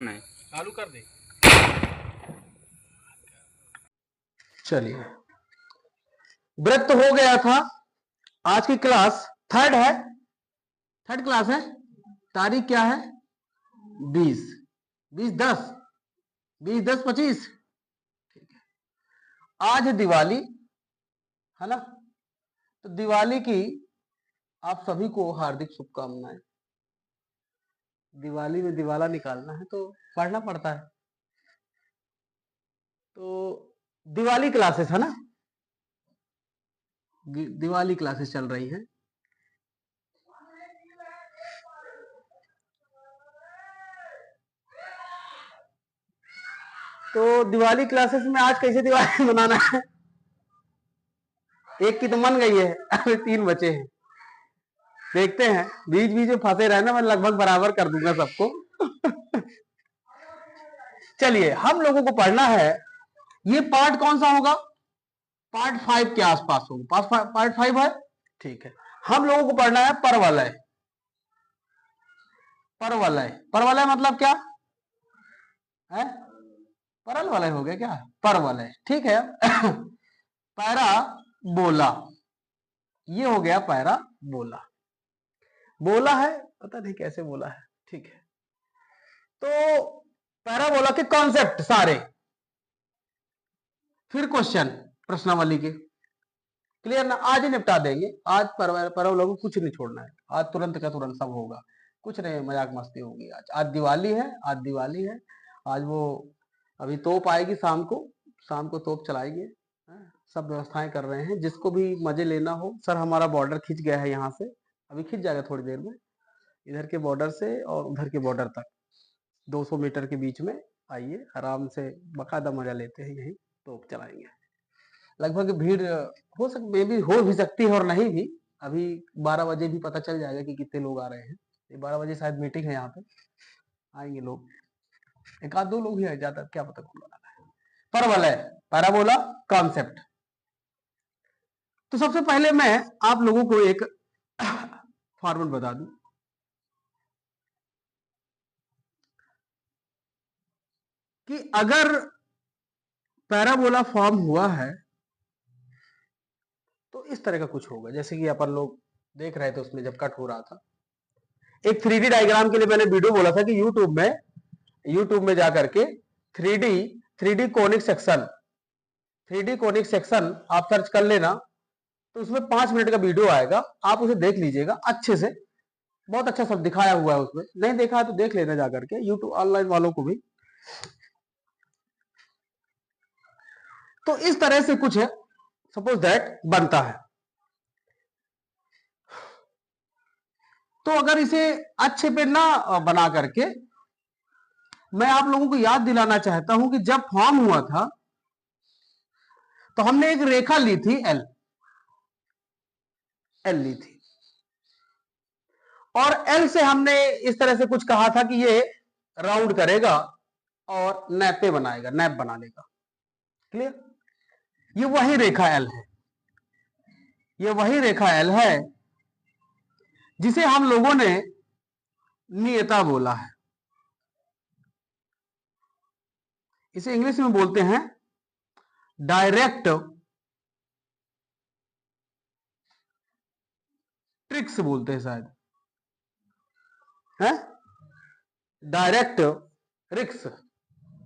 नहीं चालू कर दे। चलिए, व्रत तो हो गया था। आज की क्लास थर्ड है, थर्ड क्लास है। तारीख क्या है? 20 20 10 20 10 25। ठीक है, आज है दिवाली, है ना? तो दिवाली की आप सभी को हार्दिक शुभकामनाएं। दिवाली में दिवाला निकालना है तो पढ़ना पड़ता है। तो दिवाली क्लासेस है ना, दिवाली क्लासेस चल रही हैं। तो दिवाली क्लासेस में आज कैसे दिवाली मनाना है? एक की तो मन गई है, अभी 3 बचे हैं। देखते हैं, बीच बीच में फंसे रहना, मैं लगभग बराबर कर दूंगा सबको। चलिए, हम लोगों को पढ़ना है, ये पार्ट कौन सा होगा? पार्ट 5 के आसपास होगा। पार्ट 5 है, ठीक है। हम लोगों को पढ़ना है परवलय। परवलय, परवलय मतलब क्या है? परल वलय हो गया क्या? परवलय, ठीक है। पैरा बोला, ये हो गया पैरा बोला। बोला है, पता नहीं कैसे बोला है, ठीक है। तो पैराबोला के कॉन्सेप्ट सारे, फिर क्वेश्चन प्रश्नावली के, क्लियर ना? आज ही निपटा देंगे। आज पैराबोला को कुछ नहीं छोड़ना है। आज तुरंत का तुरंत सब होगा, कुछ नहीं मजाक मस्ती होगी। आज दिवाली है, आज दिवाली है। आज वो अभी तोप आएगी शाम को तोप चलाएंगे। सब व्यवस्थाएं कर रहे हैं, जिसको भी मजे लेना हो। सर हमारा बॉर्डर खिंच गया है यहाँ से, अभी खिंच जाएगा थोड़ी देर में। इधर के बॉर्डर से और उधर के बॉर्डर तक 200 मीटर के बीच में आइए, आराम से बाकायदा मजा लेते हैं, यही तोप चलाएंगे। लगभग भीड़ हो सकती, भी हो भी सकती है और नहीं भी। अभी 12 बजे भी पता चल जाएगा कि कितने लोग आ रहे हैं। 12 बजे शायद मीटिंग है यहाँ पे, आएंगे लोग, एक आध दो लोग ही आ जाता, क्या पता कौन बना है। परवलय, पैराबोला कॉन्सेप्ट। तो सबसे पहले मैं आप लोगों को एक फॉर्मूला बता दूं कि अगर पैराबोला फॉर्म हुआ है तो इस तरह का कुछ होगा, जैसे कि अपन लोग देख रहे थे उसमें जब कट हो रहा था। एक 3D डायग्राम के लिए मैंने वीडियो बोला था कि यूट्यूब में जाकर के 3D conic section, 3D conic section आप सर्च कर लेना, तो उसमें 5 मिनट का वीडियो आएगा, आप उसे देख लीजिएगा अच्छे से। बहुत अच्छा सब दिखाया हुआ है उसमें, नहीं देखा है तो देख लेना जाकर के, यूट्यूब ऑनलाइन वालों को भी। तो इस तरह से कुछ है, सपोज दैट बनता है। तो अगर इसे अच्छे पे ना बना करके मैं आप लोगों को याद दिलाना चाहता हूं कि जब फॉर्म हुआ था तो हमने एक रेखा ली थी, एल ली थी, और एल से हमने इस तरह से कुछ कहा था कि ये राउंड करेगा और नैपे बनाएगा, नैप बना लेगा। क्लियर? ये वही रेखा एल है, ये वही रेखा एल है जिसे हम लोगों ने नियता बोला है। इसे इंग्लिश में बोलते हैं डायरेक्ट ट्रिक्स बोलते हैं शायद, है डायरेक्ट रिक्स,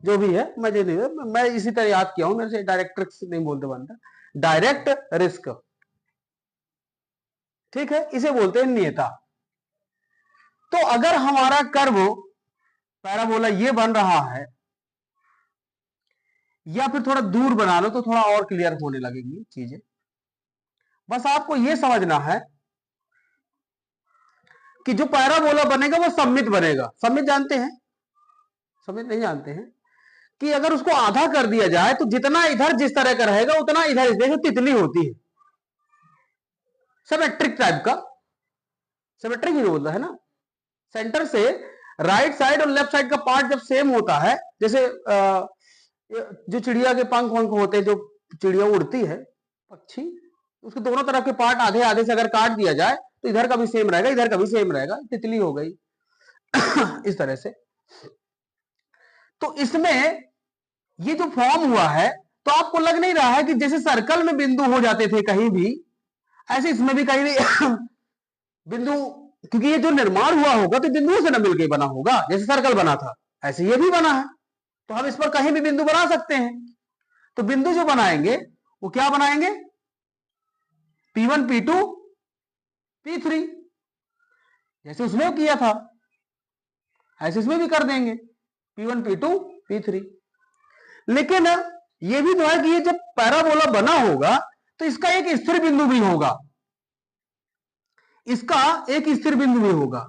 जो भी है मुझे नहीं है, मैं इसी तरह याद किया हूं, मेरे से डायरेक्ट रिक्स नहीं बोलते बनता, डायरेक्ट रिस्क, ठीक है, इसे बोलते हैं नियता। तो अगर हमारा कर्व पैराबोला ये बन रहा है, या फिर थोड़ा दूर बना लो तो थोड़ा और क्लियर होने लगेगी चीजें। बस आपको यह समझना है कि जो पैराबोला बनेगा वो सममित बनेगा। सममित जानते हैं? सममित नहीं जानते हैं? कि अगर उसको आधा कर दिया जाए तो जितना इधर जिस तरह का रहेगा उतना इधर, जैसे तितली होती है, सिमेट्रिक टाइप का, सिमेट्रिक ही बोलता है ना। सेंटर से राइट साइड और लेफ्ट साइड का पार्ट जब सेम होता है, जैसे जो चिड़िया के पंख वंख होते हैं, जो चिड़िया उड़ती है, पक्षी, उसके दोनों तरफ के पार्ट आधे आधे से अगर काट दिया जाए तो इधर का भी सेम रहेगा, इधर का भी सेम रहेगा, तितली हो गई। इस तरह से तो इसमें ये जो फॉर्म हुआ है, तो आपको लग नहीं रहा है कि जैसे सर्कल में बिंदु हो जाते थे कहीं भी, ऐसे इसमें भी कहीं भी बिंदु, क्योंकि ये जो निर्माण हुआ होगा तो बिंदुओं से न मिलकर बना होगा, जैसे सर्कल बना था ऐसे ये भी बना है, तो हम इस पर कहीं भी बिंदु बना सकते हैं। तो बिंदु जो बनाएंगे वो क्या बनाएंगे, P1 P2 P3, जैसे उसमें किया था ऐसे इसमें भी कर देंगे, P1 P2 P3। लेकिन ये भी तो है कि ये जब पैराबोला बना होगा तो इसका एक स्थिर बिंदु भी होगा, इसका एक स्थिर बिंदु भी होगा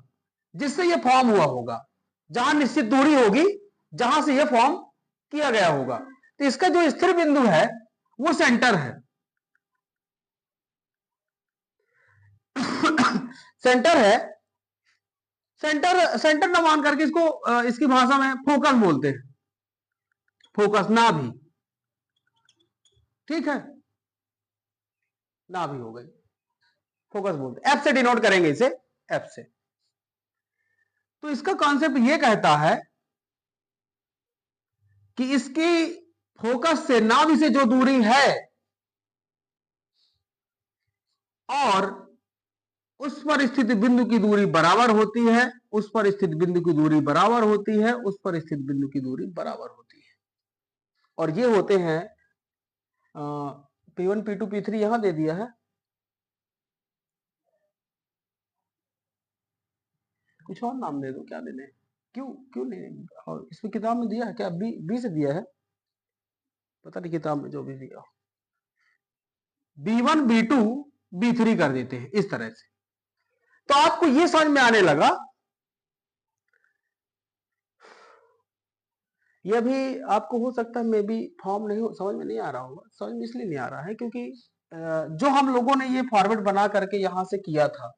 जिससे ये फॉर्म हुआ होगा, जहां निश्चित दूरी होगी जहां से ये फॉर्म किया गया होगा। तो इसका जो स्थिर बिंदु है वो सेंटर है। सेंटर है, सेंटर ना मान करके इसको इसकी भाषा में फोकस बोलते हैं, फोकस ना भी, ठीक है, ना भी हो गई, फोकस बोलते हैं, एफ से डिनोट करेंगे इसे, एफ से। तो इसका कॉन्सेप्ट ये कहता है कि इसकी फोकस से नाभि से जो दूरी है और उस पर स्थित बिंदु की दूरी बराबर होती है, उस पर स्थित बिंदु की दूरी बराबर होती है, उस पर स्थित बिंदु की दूरी बराबर होती है, और ये होते हैं P1 P2 P3 यहां दे दिया है, कुछ और नाम दे दो, क्या देने, क्यों क्यों नहीं, और इसमें किताब में दिया है क्या, बी से दिया है, पता नहीं किताब में जो भी दिया, B1 B2 B3 कर देते हैं इस तरह से। तो आपको ये समझ में आने लगा, ये भी आपको हो सकता है मे भी फॉर्म नहीं समझ में नहीं आ रहा होगा, समझ में इसलिए नहीं आ रहा है क्योंकि जो हम लोगों ने ये फॉर्मेट बना करके यहां से किया था,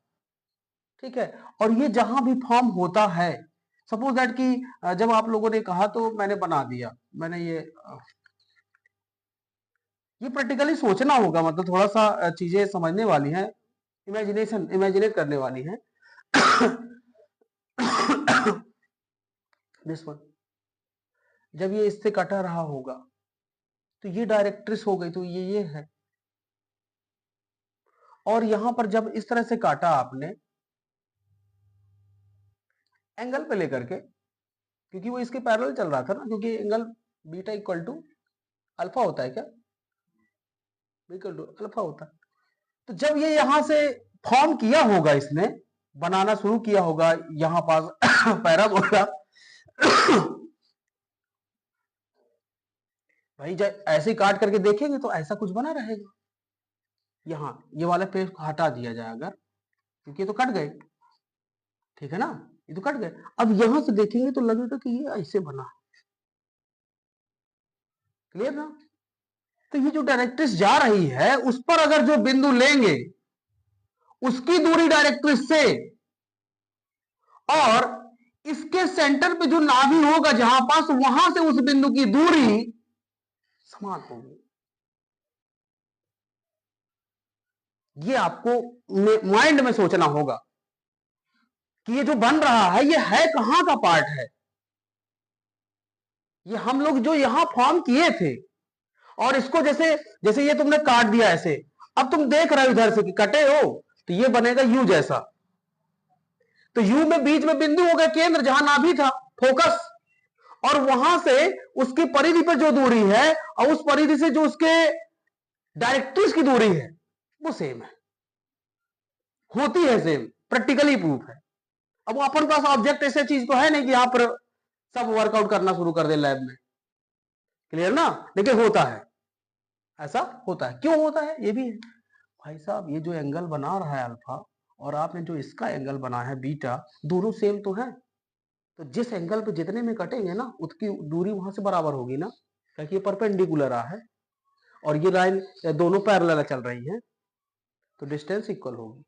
ठीक है, और ये जहां भी फॉर्म होता है, सपोज दैट कि जब आप लोगों ने कहा तो मैंने बना दिया, मैंने ये प्रैक्टिकली सोचना होगा, मतलब थोड़ा सा चीजें समझने वाली हैं, इमेजिनेट करने वाली हैं। दिस वन, जब ये इससे कटा रहा होगा तो ये डायरेक्ट्रिस हो गई, तो ये है, और यहां पर जब इस तरह से काटा आपने एंगल पे लेकर के, क्योंकि वो इसके पैरेलल चल रहा था ना, क्योंकि angle beta equal to alpha होता है, क्या इक्वल टू अल्फा होता है। तो जब ये यहां से फॉर्म किया होगा, इसने बनाना शुरू किया होगा यहां पास पैराबोला, भाई जब ऐसे काट करके देखेंगे तो ऐसा कुछ बना रहेगा, यहां ये वाला पेज को हटा दिया जाए अगर, क्योंकि ये तो कट गए, ठीक है ना, ये तो कट गए, अब यहां से देखेंगे तो लगेगा कि ये ऐसे बना, क्लियर ना। तो ये जो डायरेक्ट्रिस जा रही है उस पर अगर जो बिंदु लेंगे उसकी दूरी डायरेक्ट्रिस से और इसके सेंटर पे जो नाभि होगा जहां पास, वहां से उस बिंदु की दूरी समान होगी। ये आपको माइंड में सोचना होगा कि ये जो बन रहा है ये है कहां का पार्ट है, ये हम लोग जो यहां फॉर्म किए थे, और इसको जैसे जैसे ये तुमने काट दिया ऐसे, अब तुम देख रहे हो इधर से कि कटे हो तो ये बनेगा यू जैसा, तो यू में बीच में बिंदु हो गया केंद्र जहां नाभि था, फोकस, और वहां से उसकी परिधि पर जो दूरी है और उस परिधि से जो उसके डायरेक्ट्रिस की दूरी है वो सेम है, होती है सेम, प्रैक्टिकली प्रूफ है। अब अपन पास ऑब्जेक्ट ऐसे चीज तो है नहीं कि यहां पर सब वर्कआउट करना शुरू कर दे लैब में, क्लियर ना, लेकिन होता है, ऐसा होता है, क्यों होता है ये भी है भाई साहब, ये जो एंगल बना रहा है अल्फा और आपने जो इसका एंगल बनाया है बीटा, दोनों सेम तो है, तो जिस एंगल पे जितने में कटेंगे ना उसकी दूरी वहां से बराबर होगी ना, क्योंकि ये परपेंडिकुलर है और ये लाइन दोनों पैरेलल चल रही है, तो डिस्टेंस इक्वल होगी,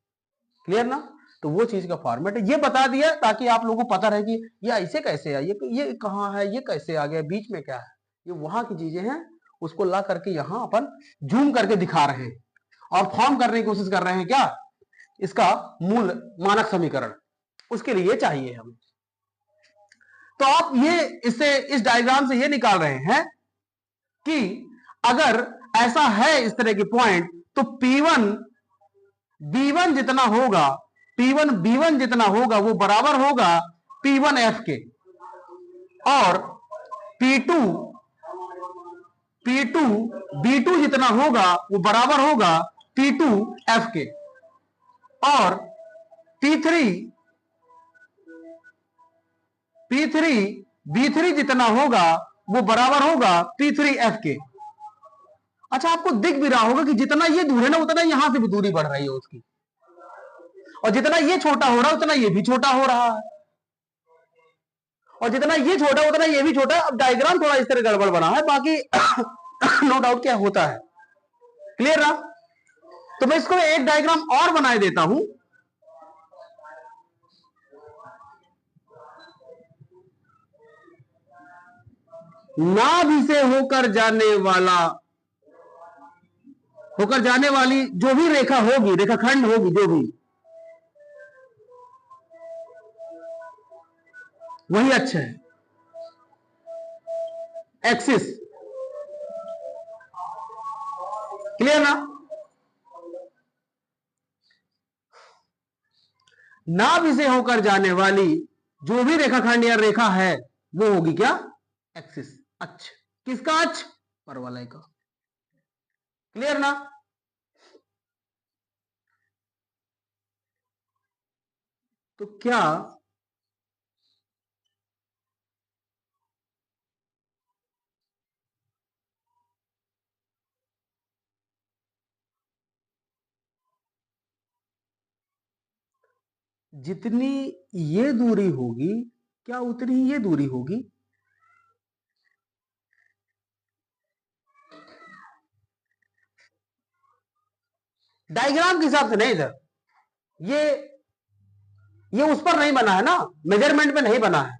क्लियर ना। तो वो चीज का फॉर्मेट है, ये बता दिया ताकि आप लोगों को पता रहे कि ये ऐसे कैसे है, ये कहाँ है, ये कैसे आ गया, बीच में क्या है, ये वहां की चीजें हैं, उसको ला करके यहां अपन जूम करके दिखा रहे हैं और फॉर्म करने की कोशिश कर रहे हैं, क्या इसका मूल मानक समीकरण, उसके लिए चाहिए हमें। तो आप ये इससे इस डायग्राम से ये निकाल रहे हैं कि अगर ऐसा है इस तरह की पॉइंट, तो P1 B1 जितना होगा, P1 B1 जितना होगा वो बराबर होगा P1F के, और P2 B2 जितना होगा वो बराबर होगा P2F के, और P3 B3 जितना होगा वो बराबर होगा P3F के। अच्छा, आपको दिख भी रहा होगा कि जितना ये दूर है ना, उतना यहां से भी दूरी बढ़ रही है उसकी, और जितना ये छोटा हो रहा है उतना ये भी छोटा हो रहा है, और जितना ये छोटा उतना ये भी छोटा है। अब डायग्राम थोड़ा इस तरह गड़बड़ बना है, बाकी नो डाउट क्या होता है, क्लियर ना। तो मैं इसको एक डायग्राम और बनाए देता हूं। नाभि से होकर जाने वाली जो भी रेखा होगी, रेखाखंड होगी जो भी, वही अच्छा है, एक्सिस, क्लियर ना। नाभि से होकर जाने वाली जो भी रेखाखंड या रेखा है वो होगी क्या, एक्सिस, अक्ष। किसका अक्ष, परवलय का, क्लियर ना। तो क्या जितनी ये दूरी होगी, क्या उतनी ही ये दूरी होगी, डायग्राम के हिसाब से नहीं इधर, ये उस पर नहीं बना है ना, मेजरमेंट में नहीं बना है।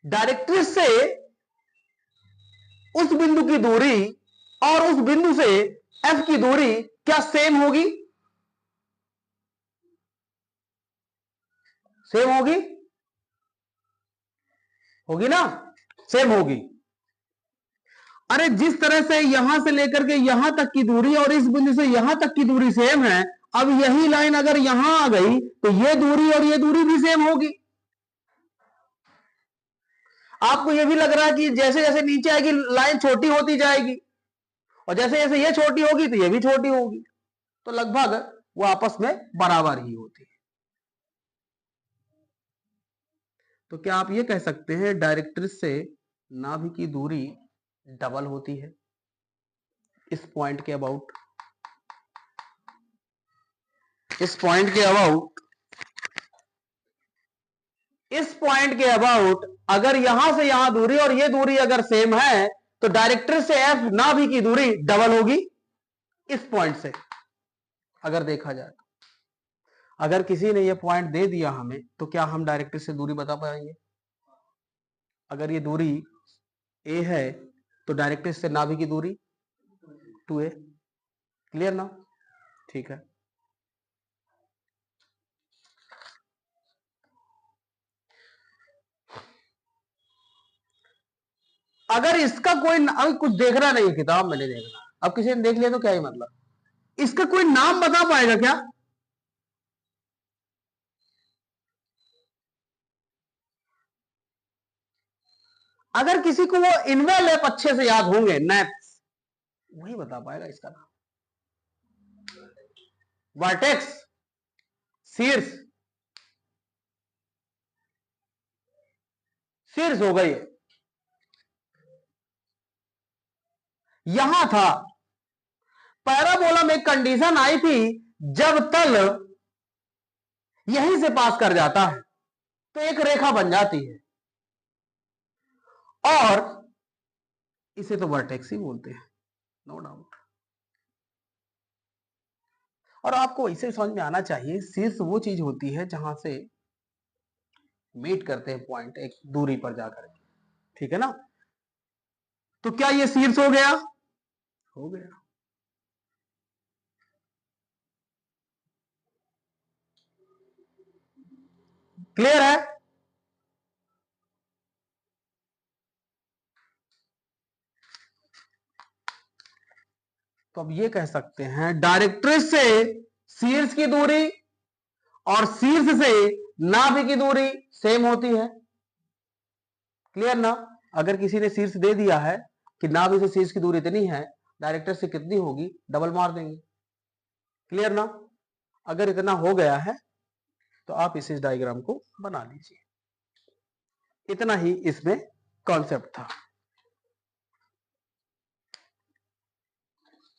डायरेक्ट्रिक्स से उस बिंदु की दूरी और उस बिंदु से एफ की दूरी क्या सेम होगी, सेम होगी, होगी ना, सेम होगी। अरे जिस तरह से यहां से लेकर के यहां तक की दूरी और इस बिंदु से यहां तक की दूरी सेम है, अब यही लाइन अगर यहां आ गई तो ये दूरी और ये दूरी भी सेम होगी। आपको ये भी लग रहा है कि जैसे जैसे नीचे आएगी लाइन छोटी होती जाएगी, और जैसे जैसे ये छोटी होगी तो ये भी छोटी होगी, तो लगभग वो आपस में बराबर ही होती है। तो क्या आप ये कह सकते हैं डायरेक्ट्रिक्स से नाभि की दूरी डबल होती है इस पॉइंट के अबाउट, इस पॉइंट के अबाउट, इस पॉइंट के अबाउट अगर यहां से यहां दूरी और ये दूरी अगर सेम है तो डायरेक्ट्रिक्स से एफ नाभि की दूरी डबल होगी इस पॉइंट से, अगर देखा जाए। अगर किसी ने ये पॉइंट दे दिया हमें तो क्या हम डायरेक्ट्रिक्स से दूरी बता पाएंगे। अगर ये दूरी ए है तो डायरेक्ट्रिक्स से नाभि की दूरी 2a, क्लियर ना, ठीक है। अगर इसका कोई अभी कुछ देख रहा नहीं, किताब में नहीं देख रहा, अब किसी ने देख लिया तो क्या ही मतलब, इसका कोई नाम बता पाएगा क्या। अगर किसी को वो इन्वेलेप अच्छे से याद होंगे, नेप्स, वही बता पाएगा इसका नाम। वर्टेक्स, शीर्ष, शीर्ष हो गई, यहां था पैराबोला में कंडीशन आई थी जब तल यहीं से पास कर जाता है तो एक रेखा बन जाती है, और इसे तो वर्टेक्स ही बोलते हैं, नो डाउट। और आपको इसे समझ में आना चाहिए, शीर्ष वो चीज होती है जहां से मीट करते हैं पॉइंट एक दूरी पर जाकर, ठीक है ना। तो क्या ये शीर्ष हो गया, हो गया। क्लियर है? तो अब ये कह सकते हैं डायरेक्ट्रिस से शीर्ष की दूरी और शीर्ष से नाभि की दूरी सेम होती है। क्लियर ना? अगर किसी ने शीर्ष दे दिया है कि नाभि से शीर्ष की दूरी इतनी है, डायरेक्ट्रिस से कितनी होगी, डबल मार देंगे। क्लियर ना? अगर इतना हो गया है तो आप इस डायग्राम को बना लीजिए। इतना ही इसमें कॉन्सेप्ट था।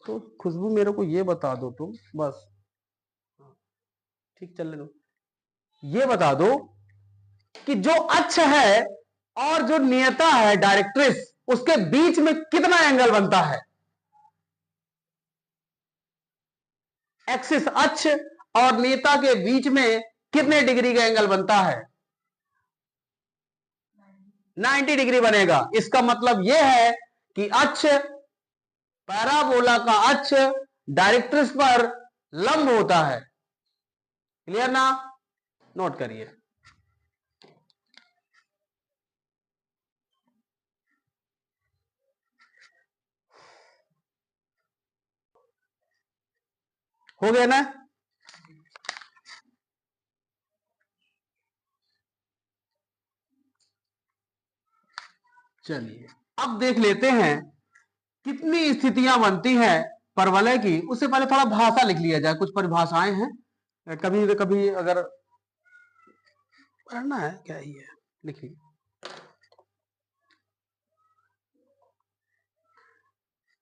तो खुशबू मेरे को ये बता दो तुम, बस ठीक चलने दो, ये बता दो कि जो अक्ष है और जो नियता है डायरेक्ट्रिस, उसके बीच में कितना एंगल बनता है? एक्सिस अक्ष और नियता के बीच में कितने डिग्री का एंगल बनता है? 90 डिग्री बनेगा। इसका मतलब यह है कि अक्ष, पैराबोला का अक्ष डायरेक्ट्रिस पर लंब होता है। क्लियर ना? नोट करिए। हो गया ना? चलिए अब देख लेते हैं कितनी स्थितियां बनती हैं परवलय की। उससे पहले थोड़ा भाषा लिख लिया जाए, कुछ परिभाषाएं हैं, कभी कभी अगर पढ़ना है क्या ही है, लिखिए।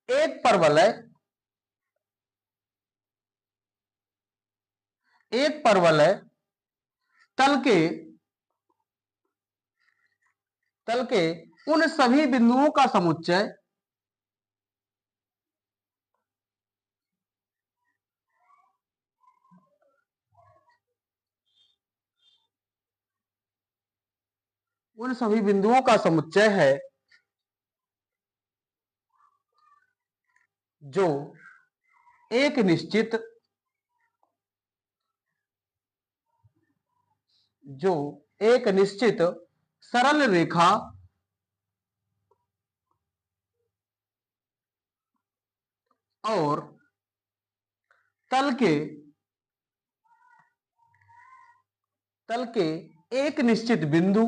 एक परवलय, एक परवलय तल के उन सभी बिंदुओं का समुच्चय है जो एक निश्चित सरल रेखा और तल के एक निश्चित बिंदु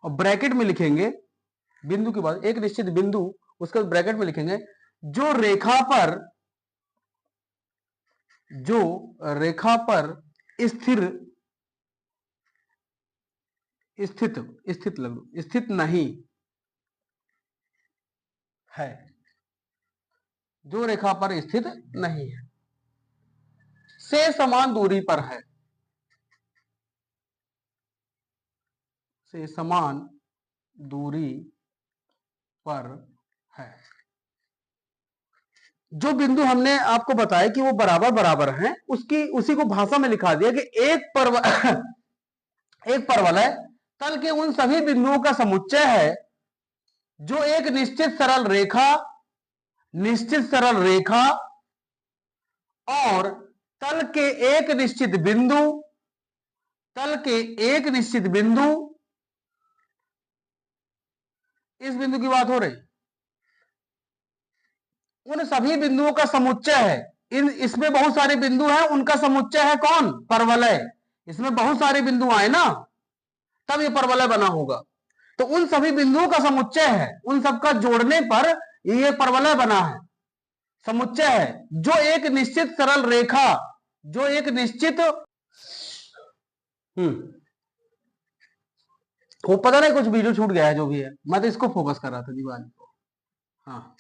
और ब्रैकेट में लिखेंगे बिंदु के बाद एक निश्चित बिंदु, उसके बाद ब्रैकेट में लिखेंगे जो रेखा पर स्थित नहीं है, जो रेखा पर स्थित नहीं है, से समान दूरी पर है, से समान दूरी पर है। जो बिंदु हमने आपको बताया कि वो बराबर बराबर हैं, उसी को भाषा में लिखा दिया कि एक परवलय तल के उन सभी बिंदुओं का समुच्चय है जो एक निश्चित सरल रेखा और तल के एक निश्चित बिंदु, इस बिंदु की बात हो रही, उन सभी बिंदुओं का समुच्चय है। इसमें बहुत सारे बिंदु हैं, उनका समुच्चय है कौन? परवलय। इसमें बहुत सारे बिंदु आए ना, तब ये परवलय बना होगा। तो उन सभी बिंदुओं का समुच्चय है, उन सबका जोड़ने पर ये परवलय बना है, समुच्चय है जो एक निश्चित सरल रेखा, जो एक निश्चित वो पता नहीं कुछ वीडियो छूट गया है, जो भी है, मैं तो इसको फोकस कर रहा था दीवाली को। हाँ,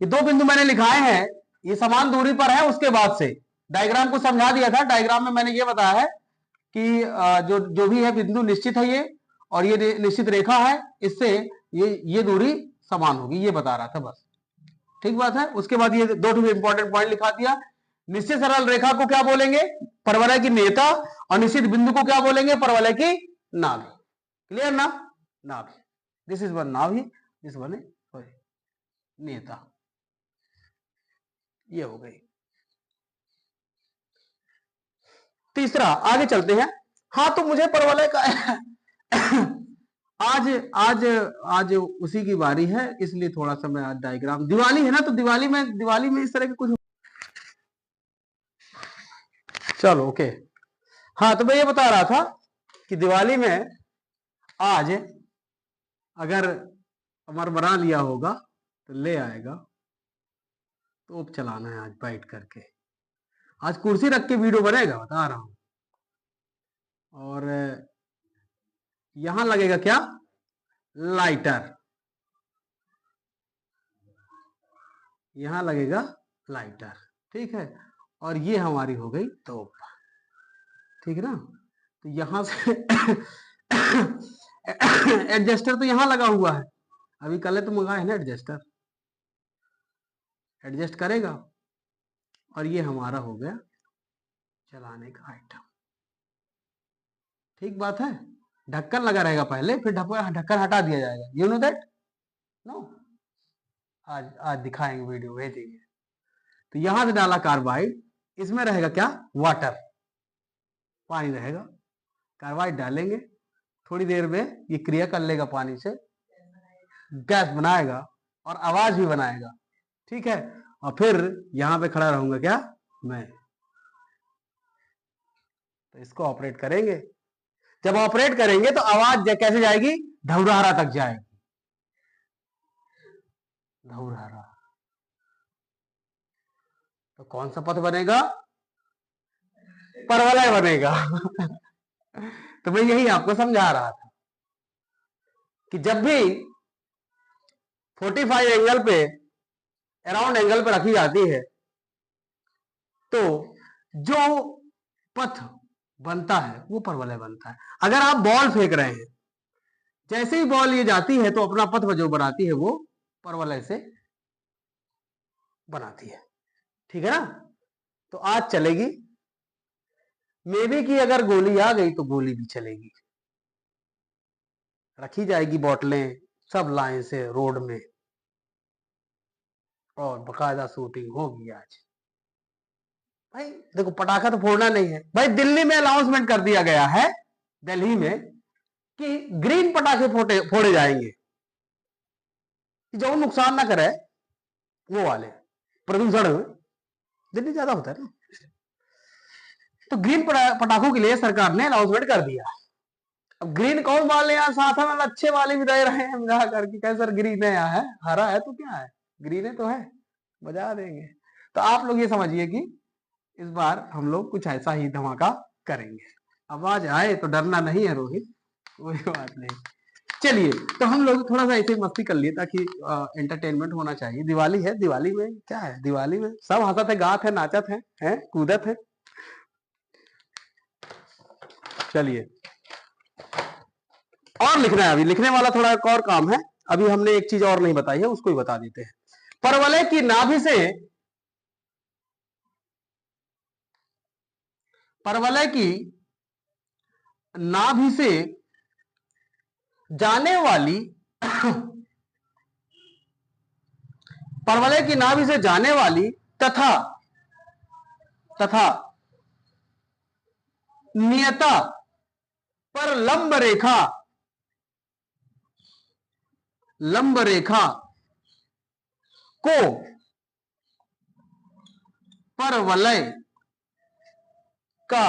ये दो बिंदु मैंने लिखाए हैं, ये समान दूरी पर है। उसके बाद से डायग्राम को समझा दिया था। डायग्राम में मैंने ये बताया है कि जो भी है बिंदु निश्चित है ये, और ये निश्चित रेखा है, इससे ये दूरी समान होगी, ये बता रहा था बस। ठीक बात है। उसके बाद ये दो इंपॉर्टेंट पॉइंट लिखा दिया। निश्चित सरल रेखा को क्या बोलेंगे? परवलय की नेता। और निश्चित बिंदु को क्या बोलेंगे? परवलय की नाभि। क्लियर ना? नाभि, दिस इज वन नाभि, दिस वन है नेता। ये हो गई। तीसरा, आगे चलते हैं। हाँ, तो मुझे परवलय का आज आज आज उसी की बारी है, इसलिए थोड़ा सा मैं आज डायग्राम, दिवाली है ना, तो दिवाली में इस तरह के कुछ, चलो ओके। हाँ, तो मैं ये बता रहा था कि दिवाली में आज अगर अमर बना लिया होगा तो ले आएगा, तो अब चलाना है आज बैठ करके। आज कुर्सी रख के वीडियो बनेगा, बता रहा हूं। और यहां लगेगा क्या, लाइटर, यहां लगेगा लाइटर, ठीक है। और ये हमारी हो गई तोप, ठीक है ना। तो यहां से एडजस्टर तो यहां लगा हुआ है, अभी कल तो मंगाए है ना एडजस्टर, एडजस्ट करेगा। और ये हमारा हो गया चलाने का आइटम, ठीक बात है। ढक्कन लगा रहेगा पहले, फिर ढक्कन हटा दिया जाएगा, यू नो दैट, नो। आज आज दिखाएंगे, वीडियो भेजेंगे। तो यहां से डाला कार्बाइड, इसमें रहेगा क्या, वाटर, पानी रहेगा। कार्बाइड डालेंगे, थोड़ी देर में ये क्रिया कर लेगा पानी से, गैस बनाएगा और आवाज भी बनाएगा, ठीक है। और फिर यहां पे खड़ा रहूंगा क्या, मैं। तो इसको ऑपरेट करेंगे, जब ऑपरेट करेंगे तो आवाज कैसे जाएगी, धौरहरा तक जाएगी, धौरहरा। तो कौन सा पथ बनेगा, परवलय बनेगा। तो मैं यही आपको समझा रहा था कि जब भी 45 एंगल पे, अराउंड एंगल पे रखी जाती है, तो जो पथ बनता है वो परवलय बनता है। अगर आप बॉल फेंक रहे हैं, जैसे ही बॉल ये जाती है तो अपना पथ जो बनाती है वो परवलय से बनाती है, ठीक है ना। तो आज चलेगी, मे बी की अगर गोली आ गई तो गोली भी चलेगी, रखी जाएगी बोतलें सब लाइन से रोड में, और बकायदा शूटिंग होगी आज। भाई देखो, पटाखा तो फोड़ना नहीं है भाई। दिल्ली में अनाउंसमेंट कर दिया गया है, दिल्ली में, कि ग्रीन पटाखे फोड़े जाएंगे, जो नुकसान ना करे, वो वाले, प्रदूषण दिल्ली ज्यादा होता है ना। तो ग्रीन पटाखों के लिए सरकार ने अनाउंसमेंट कर दिया। अब ग्रीन कौन वाले, यहाँ साथ में अच्छे वाले भी रह रहे हैं मजा करके, कैसे सर ग्रीन है, यहाँ है हरा है तो क्या है, ग्रीन है तो है, बजा देंगे। तो आप लोग ये समझिए कि इस बार हम लोग कुछ ऐसा ही धमाका करेंगे। आवाज आए तो डरना नहीं है रोहित, कोई बात नहीं। चलिए, तो हम लोग थोड़ा सा ऐसे मस्ती कर लिए, ताकि एंटरटेनमेंट होना चाहिए। दिवाली है, दिवाली में क्या है, दिवाली में सब हंसत है, गात है, नाचत है, कूदत है। चलिए, और लिखना है, अभी लिखने वाला थोड़ा एक और काम है। अभी हमने एक चीज और नहीं बताई है, उसको ही बता देते हैं। परवलय की नाभि से, परवलय की नाभि से जाने वाली परवलय की नाभि से जाने वाली तथा तथा नियता पर लंब रेखा को परवलय का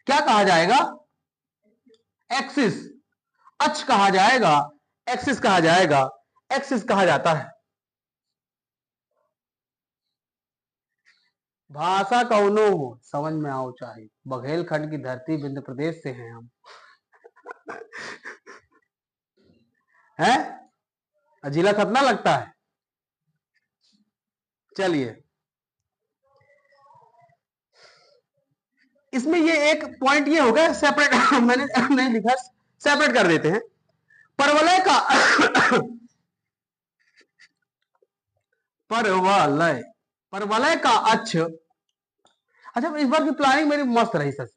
क्या कहा जाएगा, एक्सिस, अक्ष कहा जाएगा, एक्सिस कहा जाएगा, एक्सिस कहा जाता है। भाषा कौनो हो, समझ में आओ चाहे, बघेलखंड की धरती विंध्य प्रदेश से हैं हम। है, जिला खतना लगता है। चलिए, इसमें ये एक पॉइंट ये हो गया सेपरेट, मैंने नहीं लिखा, सेपरेट कर देते हैं। परवलय का परवलय, परवलय का अक्ष। अच्छा, इस बार की प्लानिंग मेरी मस्त रही सर,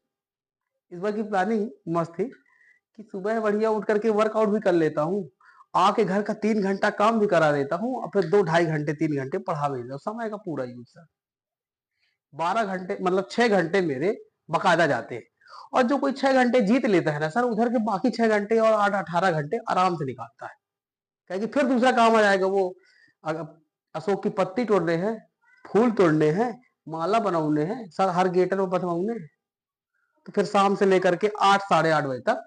इस बार की प्लानिंग मस्त थी कि सुबह बढ़िया उठ करके वर्कआउट भी कर लेता हूँ, आके घर का 3 घंटा काम भी करा देता हूँ और फिर 2 ढाई घंटे 3 घंटे पढ़ा भी देता हूँ, समय का पूरा यूज सर। 12 घंटे मतलब 6 घंटे मेरे बकायदा जाते हैं। और जो कोई 6 घंटे जीत लेता है ना सर, उधर के बाकी 6 घंटे और 8 18 घंटे आराम से निकालता है, क्योंकि फिर दूसरा काम आ जाएगा। वो अशोक की पत्ती तोड़ने हैं, फूल तोड़ने हैं, माला बनाने हैं सर, हर गेटर में बनवाने हैं। तो फिर शाम से लेकर के 8 साढ़े 8 बजे तक,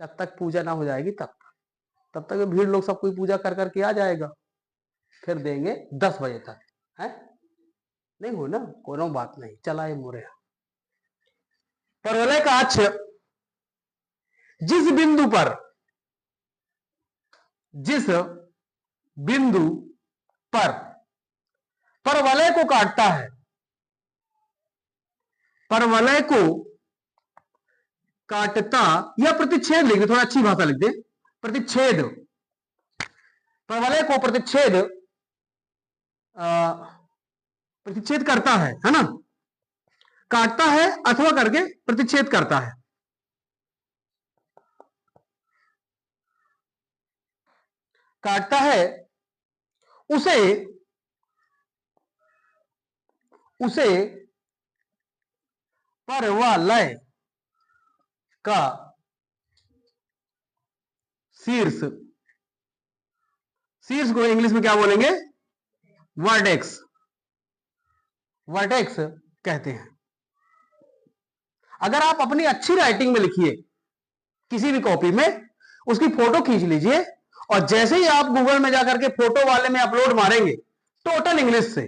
जब तक पूजा ना हो जाएगी तब तक भीड़ लोग सब कोई पूजा कर करके आ जाएगा, फिर देंगे 10 बजे तक है। नहीं हो ना, कोनो बात नहीं, चला ये मोरे। परवलय का अक्ष जिस बिंदु पर, जिस बिंदु पर परवलय को काटता है, परवलय को काटता या प्रतिच्छेद लिख दे, थोड़ा अच्छी भाषा लिख दे, प्रतिच्छेद, परवलय को प्रतिच्छेद प्रतिच्छेद करता है ना, काटता है अथवा करके प्रतिच्छेद करता है। काटता है उसे, उसे परवलय का शीर्ष, शीर्ष को इंग्लिश में क्या बोलेंगे, वर्टेक्स, वर्टेक्स कहते हैं। अगर आप अपनी अच्छी राइटिंग में लिखिए किसी भी कॉपी में, उसकी फोटो खींच लीजिए और जैसे ही आप गूगल में जाकर के फोटो वाले में अपलोड मारेंगे, टोटल इंग्लिश से,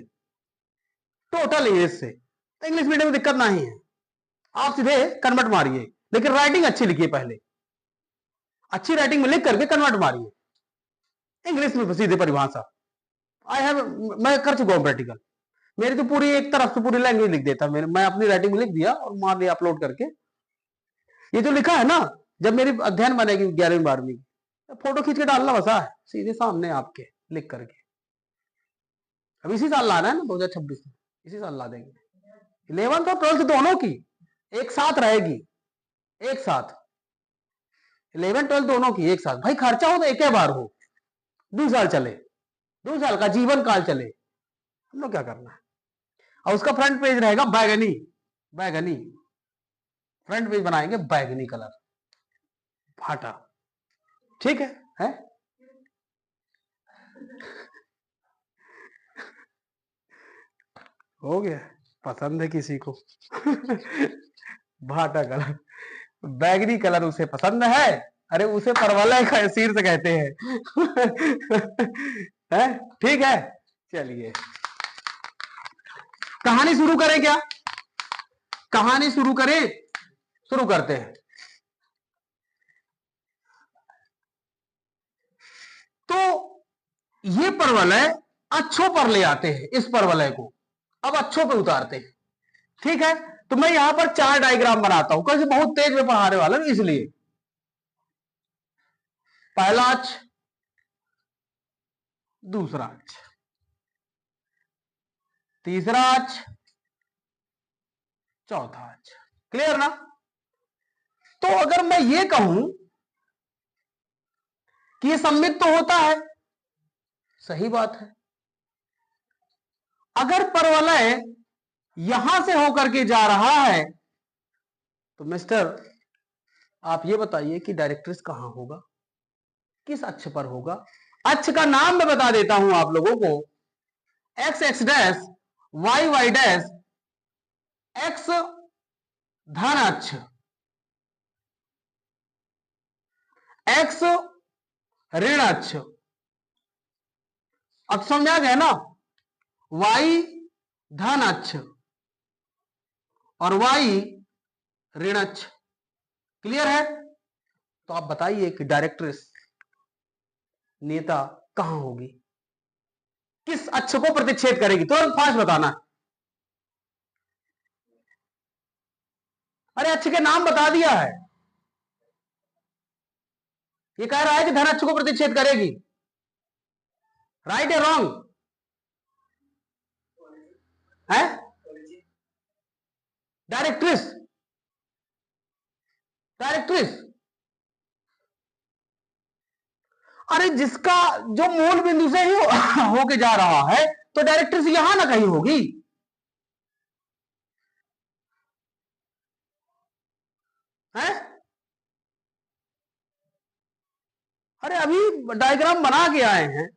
टोटल इंग्लिश से, तो इंग्लिश मीडियम में दिक्कत नहीं है, आप सीधे कन्वर्ट मारिए, लेकिन राइटिंग अच्छी लिखिए, पहले अच्छी राइटिंग में लिख करके कन्वर्ट मारिए इंग्लिश में सीधे परिभाषा। मैं कर चुका हूं प्रैक्टिकल, मेरी तो पूरी एक तरफ से पूरी लैंग्वेज लिख देता, मैं अपनी राइटिंग में लिख दिया और मार दिया अपलोड करके। ये जो लिखा है ना, जब मेरी अध्ययन बनेगी 11वीं 12वीं, फोटो खींच के डालना बसा है सीधे सामने आपके लिख करके। अब इसी साल लाना है ना 2026 में, इसी साल ला देंगे। 11th और 12th दोनों की एक साथ रहेगी, एक साथ 11 12 दोनों की एक साथ। भाई खर्चा हो तो एक बार हो, 2 साल चले, 2 साल का जीवन काल चले, हम लोग क्या करना है। और उसका फ्रंट पेज रहेगा बैगनी, बैगनी फ्रंट पेज बनाएंगे, बैगनी कलर फाटा, ठीक है? हो गया, पसंद है किसी को भाटा कलर, बैगनी कलर उसे पसंद है, अरे उसे परवलय का शीर्ष कहते हैं है? ठीक है, चलिए कहानी शुरू करें क्या, कहानी शुरू करें, शुरू करते हैं। तो ये परवलय अच्छों पर ले आते हैं, इस परवलय को अब अच्छों पे उतारते हैं, ठीक है? तो मैं यहां पर 4 डायग्राम बनाता हूं, क्योंकि बहुत तेज में पढ़ाने वाला हूं, इसलिए पहला अक्ष, दूसरा अक्ष, तीसरा अक्ष, चौथा अक्ष, क्लियर ना? तो अगर मैं ये कहूं कि ये सममित तो होता है, सही बात है। अगर परवलय यहां से होकर के जा रहा है, तो मिस्टर आप ये बताइए कि डायरेक्ट्रिक्स कहां होगा, किस अक्ष पर होगा? अक्ष का नाम मैं बता देता हूं आप लोगों को, x x dash, y y dash, x धन अक्ष, एक्स ऋण अक्ष। अब समझा गया ना, वाई धन अक्ष और वाई ऋण अक्ष, क्लियर है? तो आप बताइए कि डायरेक्ट्रिक्स नेता कहां होगी, किस अक्ष को प्रतिच्छेद करेगी, तुरंत फास्ट बताना। अरे अक्ष के नाम बता दिया है, ये कह रहा है कि धन अक्ष को प्रतिच्छेद करेगी, राइट या रॉन्ग है? डायरेक्ट्रिक्स, डायरेक्ट्रिक्स अरे जिसका जो मूल बिंदु से ही होके जा रहा है तो डायरेक्ट्रिक्स यहां ना कहीं होगी। है? अरे अभी डायग्राम बना के आए हैं।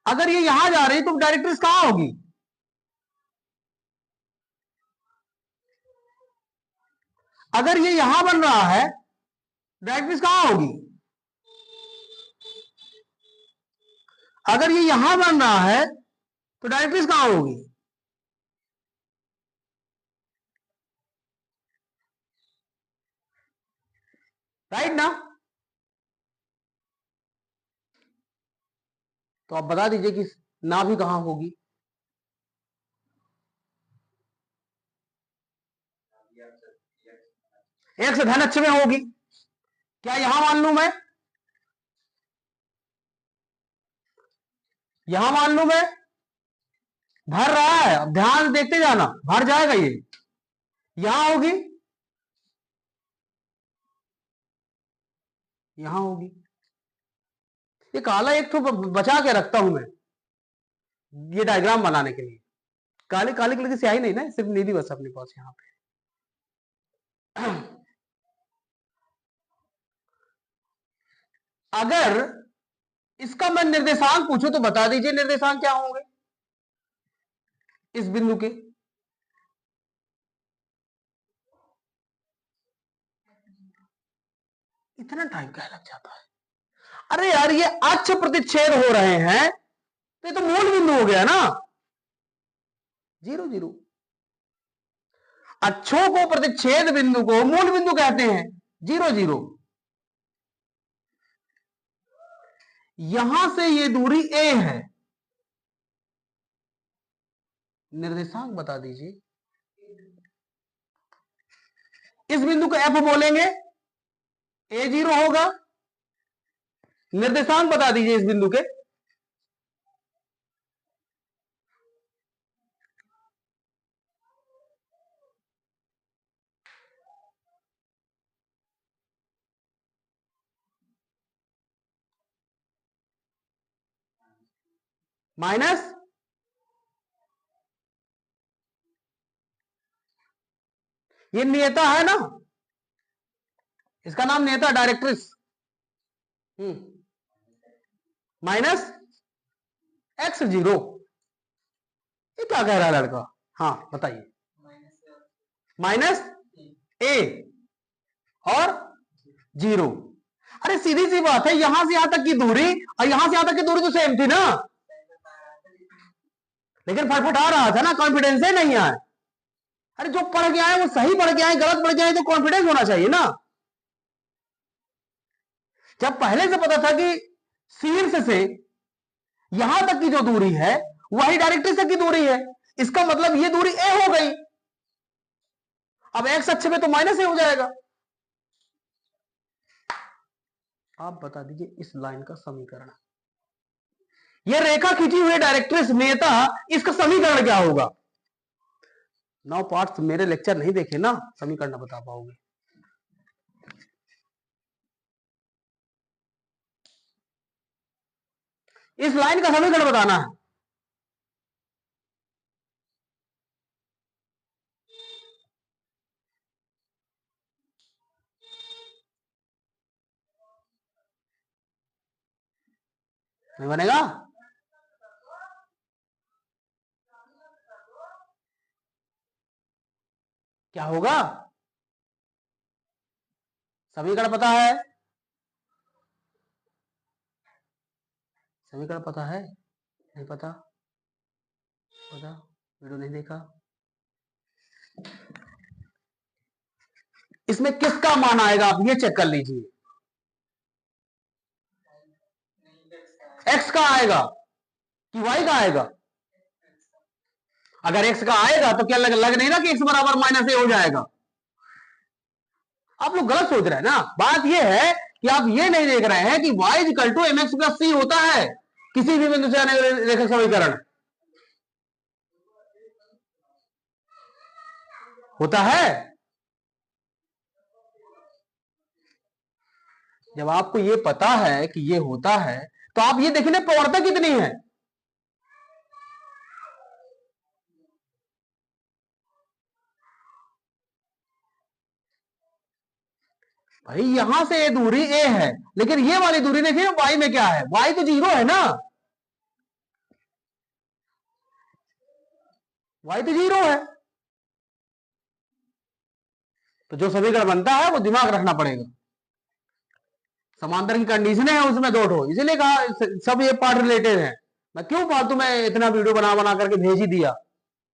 अगर ये यहां जा रही तो डायरेक्ट्रिक्स कहां होगी? अगर ये यहां बन रहा है डायरेक्ट्रिक्स कहां होगी? अगर ये यहां बन रहा है तो डायरेक्ट्रिक्स कहां होगी? राइट ना? तो आप बता दीजिए कि ना भी कहां होगी? एक से धन अच्छे में होगी। क्या यहां मान लू मैं? यहां मान लू मैं? भर रहा है, अब ध्यान देखते जाना, भर जाएगा ये। यहां होगी, यहां होगी। ये काला एक तो बचा के रखता हूं मैं ये डायग्राम बनाने के लिए। काले काले कलर की स्याही नहीं ना, सिर्फ नीली बस अपने पास यहाँ पे। अगर इसका मैं निर्देशांक पूछूं तो बता दीजिए निर्देशांक क्या होंगे इस बिंदु के? इतना टाइम क्या लग जाता है? अरे यार ये अक्ष प्रतिच्छेद हो रहे हैं तो ये तो मूल बिंदु हो गया ना। 0 0। अक्षों को प्रतिच्छेद बिंदु को मूल बिंदु कहते हैं। 0 0। यहां से ये दूरी a है। निर्देशांक बता दीजिए। इस बिंदु को f बोलेंगे, a 0 होगा। निर्देशांक बता दीजिए इस बिंदु के। माइनस ये नियता है ना, इसका नाम नियता डायरेक्ट्रिस। Minus x 0। ये क्या कह रहा है लड़का? हाँ बताइए। माइनस a और 0। अरे सीधी सी बात है, यहां से यहां तक की दूरी और यहां से यहां तक की दूरी तो सेम थी ना, लेकिन फटफटा रहा था ना, कॉन्फिडेंस ही नहीं आया। अरे जो पढ़ के आए वो सही पढ़ के आए, गलत पढ़ के आए तो कॉन्फिडेंस होना चाहिए ना। जब पहले से पता था कि शीर्ष से यहां तक की जो दूरी है वही डायरेक्ट्रिक्स तक की दूरी है, इसका मतलब ये दूरी a हो गई। अब x अक्ष में तो माइनस a हो जाएगा। आप बता दीजिए इस लाइन का समीकरण, ये रेखा खींची हुई डायरेक्ट्रिक्स नेता, इसका समीकरण क्या होगा? 9 पार्ट्स मेरे लेक्चर नहीं देखे ना, समीकरण ना बता पाओगे। इस लाइन का समीकरण बताना है। नहीं बनेगा? क्या होगा? समीकरण पता है? समीकरण पता है? नहीं पता? पता? वीडियो नहीं देखा? इसमें किसका मान आएगा आप ये चेक कर लीजिए। x का आएगा कि y का आएगा? अगर x का आएगा तो क्या लग नहीं ना कि x बराबर माइनस a हो जाएगा। आप लोग गलत सोच रहे हैं ना। बात यह है कि आप ये नहीं देख रहे हैं कि y equal to mx plus c होता है किसी भी बिंदु से आने वाले रेखा समीकरण होता है। जब आपको ये पता है कि ये होता है तो आप ये देखिए प्रवणता कितनी है। भाई यहां से ये दूरी ए है, लेकिन ये वाली दूरी देखिए वाई में क्या है, वाई तो 0 है ना, वाई तो 0 है। तो जो समीकरण बनता है वो दिमाग रखना पड़ेगा। समांतर की कंडीशन है उसमें दो ठो, इसीलिए कहा सब ये पार्ट रिलेटेड है। मैं क्यों फालतू में इतना वीडियो बना बना करके भेज ही दिया,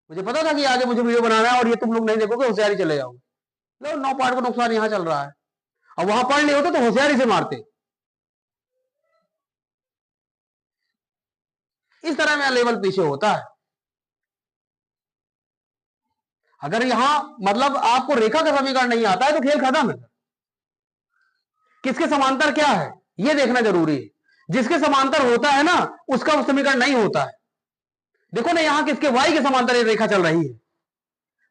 मुझे पता था कि आगे मुझे वीडियो बनाना है और ये तुम लोग नहीं देखोगे, होशियारी चले जाओगे। लो 9 पार्ट का नुकसान यहां चल रहा है। अब वहां पढ़ लिए होते तो होशियारी से मारते। इस तरह में लेवल पीछे होता है। अगर यहां मतलब आपको रेखा का समीकरण नहीं आता है तो खेल खत्म है। किसके समांतर क्या है यह देखना जरूरी है। जिसके समांतर होता है ना उसका समीकरण नहीं होता है। देखो ना यहां किसके y के समांतर एक रेखा चल रही है,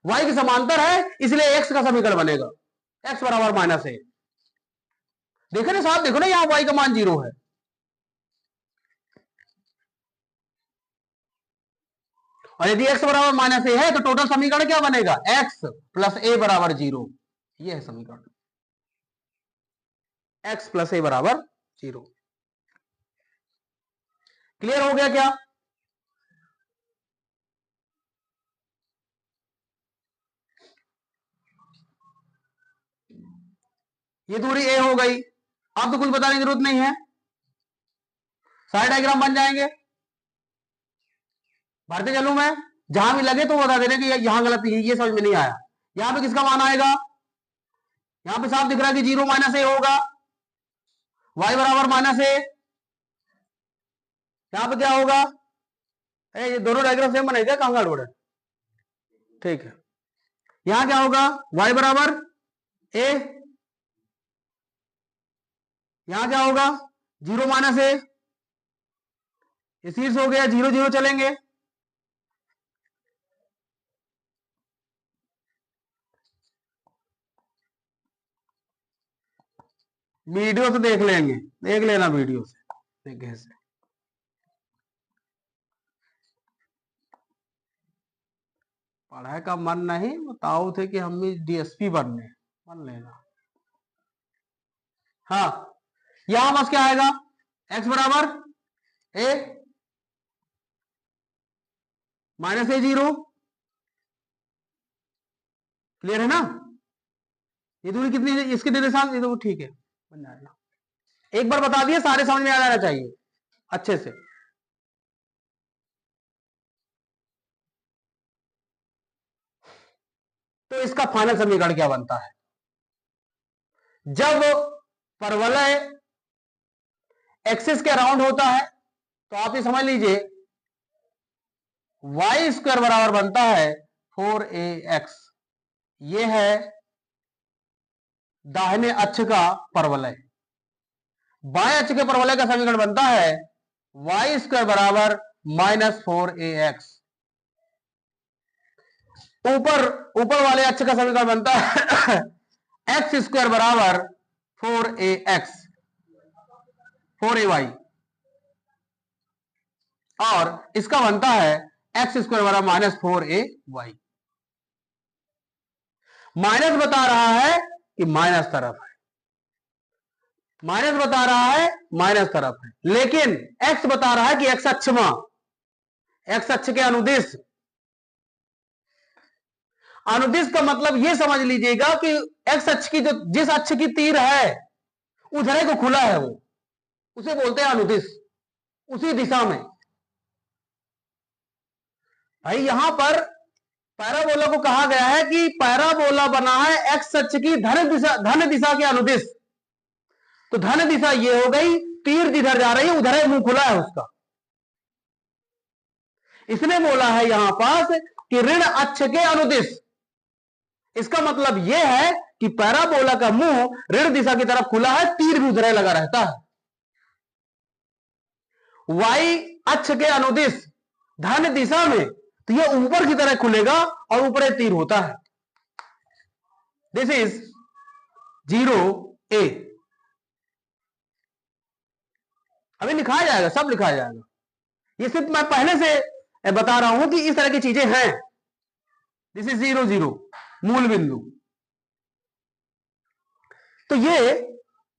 y के समांतर है इसलिए x का समीकरण बनेगा, x बराबर -a। देखो ना साहब, देखो ना यहां y का मान 0 है। और यदि x बराबर -a है तो टोटल समीकरण क्या बनेगा, x प्लस a बराबर 0। यह है समीकरण, x प्लस a बराबर 0। क्लियर हो गया क्या? ये दूरी a हो गई। अब तो कुछ बताने की जरूरत नहीं है, सारे डायग्राम बन जाएंगे। भरते चलूं मैं, जहां भी लगे तो बता देना कि यहां गलत है, ये समझ में नहीं आया। यहां पे किसका मान आएगा, यहां पे साफ दिख रहा है कि 0 -a होगा, y बराबर -a। यहां पे क्या होगा, ये दोनों डायग्राम सेम बनेगा, कहां गड़बड़ है? ठीक है, यहां क्या होगा, y बराबर a, यहां क्या होगा 0 -a, ये शीर्ष हो गया, 0 0 चलेंगे। वीडियो से देख लेंगे, देख लेना वीडियो से देखे से। पढ़ाई का मन नहीं, बताओ थे कि हम भी डीएसपी बनने, बन लेना। हाँ, यहां बस क्या आएगा, x बराबर a -a0। क्लियर है ना? ये दूरी कितनी है इसके निर्देशांक, ये तो ठीक है, बन जाएगा। एक बार बता दिए, सारे समझ में आ जाना चाहिए अच्छे से। तो इसका फाइनल समीकरण क्या बनता है, जब परवलय एक्सिस के अराउंड होता है तो आप ये समझ लीजिए वाई स्क्वायर बराबर बनता है 4ax। ये है दाहिने अक्ष का परवलय। बाएं अक्ष के परवलय का समीकरण बनता है वाई स्क्वायर बराबर -4ax। ऊपर ऊपर वाले अक्ष का समीकरण बनता है एक्स स्क्वायर बराबर 4ax 4ay, और इसका बनता है एक्स स्क्वायर बराबर -4ay। माइनस बता रहा है कि माइनस तरफ है, माइनस बता रहा है माइनस तरफ है, लेकिन एक्स बता रहा है कि एक्स अक्ष में, एक्स अक्ष के अनुदिश। अनुदिश का मतलब यह समझ लीजिएगा कि एक्स अक्ष की जो जिस अक्ष की तीर है उधरे को खुला है, वो उसे बोलते हैं अनुदिश, उसी दिशा में। भाई यहां पर पैराबोला को कहा गया है कि पैराबोला बना है एक्स अक्ष की धन दिशा के अनुदिश। तो धन दिशा ये हो गई, तीर जिधर जा रही है उधर है, मुंह खुला है उसका। इसने बोला है यहां पास कि ऋण अक्ष के अनुदिश। इसका मतलब यह है कि पैराबोला का मुंह ऋण दिशा की तरफ खुला है, तीर भी उधर लगा रहता है। वाई अक्ष के अनुदिश धन दिशा में तो यह ऊपर की तरह खुलेगा और ऊपर एक तीर होता है। This is 0a। अभी लिखा जाएगा, सब लिखा जाएगा। ये सिर्फ मैं पहले से बता रहा हूं कि इस तरह की चीजें हैं। दिस इज 0 0 मूल बिंदु। तो ये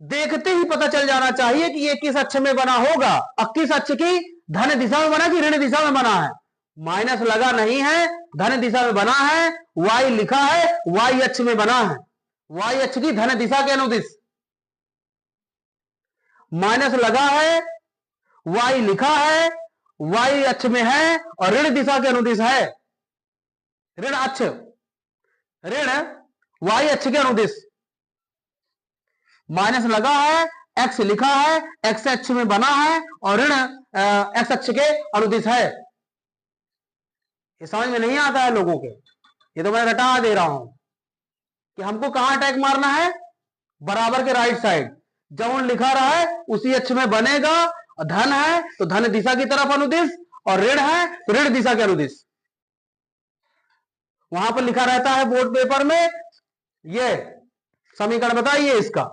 देखते ही पता चल जाना चाहिए कि ये किस अक्ष में बना होगा, और किस अक्ष की धन दिशा में बना कि ऋण दिशा में बना है। माइनस लगा नहीं है, धन दिशा में बना है, वाई लिखा है, वाई अक्ष में बना है, वाई अक्ष की धन दिशा के अनुदिश। माइनस लगा है, वाई लिखा है, वाई अक्ष में है और ऋण दिशा के अनुदिश है। ऋण अक्ष, ऋण वाई अक्ष के अनुदिश। माइनस लगा है, एक्स लिखा है, एक्स अक्ष में बना है और ऋण एक्स अक्ष के अनुदिश है। ये समझ में नहीं आता है लोगों के, ये तो मैं रटा दे रहा हूं कि हमको कहां अटैक मारना है, बराबर के राइट साइड। जब लिखा रहा है उसी अक्ष में बनेगा, धन है तो धन दिशा की तरफ अनुदिश, और ऋण है तो ऋण दिशा के अनुदिश। वहां पर लिखा रहता है बोर्ड पेपर में, ये समीकरण बताइए इसका,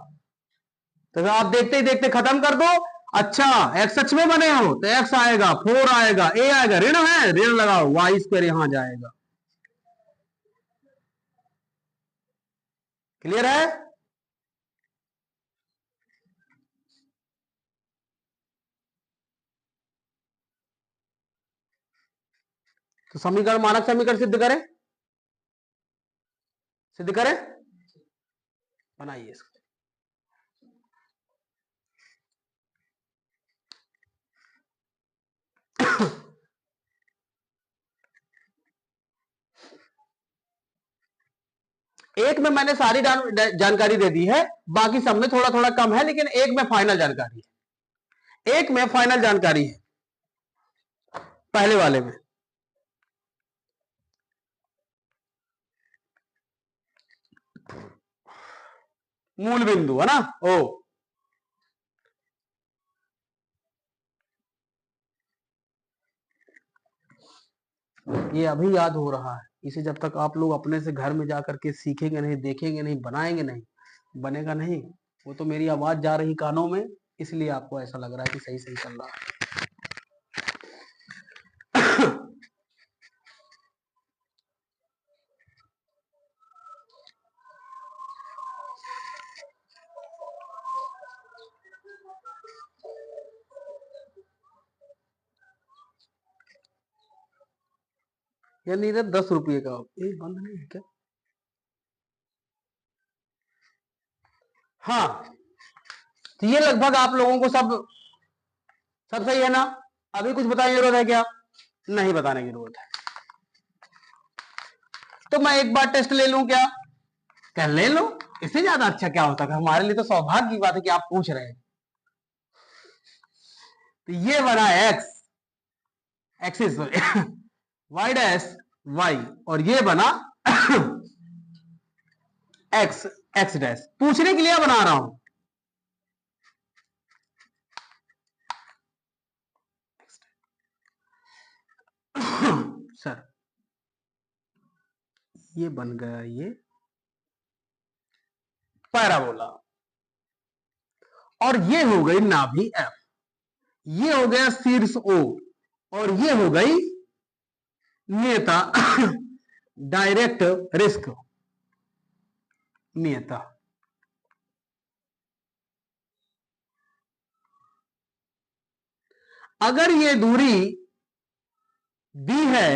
तो आप देखते ही देखते खत्म कर दो। अच्छा एक्स अक्ष में बने हो तो एक्स आएगा, 4 आएगा, ए आएगा, ऋण है ऋण लगाओ, वाई स्क्वायर यहां जाएगा। क्लियर है? तो समीकरण, मानक समीकरण सिद्ध करें, सिद्ध करें, बनाइए इसको। एक में मैंने सारी जानकारी दे दी है, बाकी सब में थोड़ा थोड़ा कम है, लेकिन एक में फाइनल जानकारी है, एक में फाइनल जानकारी है, पहले वाले में। मूल बिंदु है ना, ओ ये अभी याद हो रहा है, इसे जब तक आप लोग अपने से घर में जाकर के सीखेंगे नहीं, देखेंगे नहीं, बनाएंगे नहीं, बनेगा नहीं। वो तो मेरी आवाज जा रही कानों में, इसलिए आपको ऐसा लग रहा है कि सही सही चल रहा है। या नीरज 10 रुपये का ये बंद नहीं है क्या? हाँ, तो ये लगभग आप लोगों को सब सही है ना? अभी कुछ बताने की जरूरत है क्या? नहीं बताने की जरूरत है। तो मैं एक बार टेस्ट ले लूं क्या? क्या ले लो, इससे ज्यादा अच्छा क्या होता है? हमारे लिए तो सौभाग्य की बात है कि आप पूछ रहे हैं। तो ये बना x, axis y dash y, और ये बना एक्स, एक्स डैश। पूछने के लिए बना रहा हूं, सर ये बन गया ये पैराबोला, और ये हो गई नाभि एफ, ये हो गया शीर्ष ओ, और ये हो गई नियता डायरेक्ट रिस्क नियता। अगर ये दूरी दी है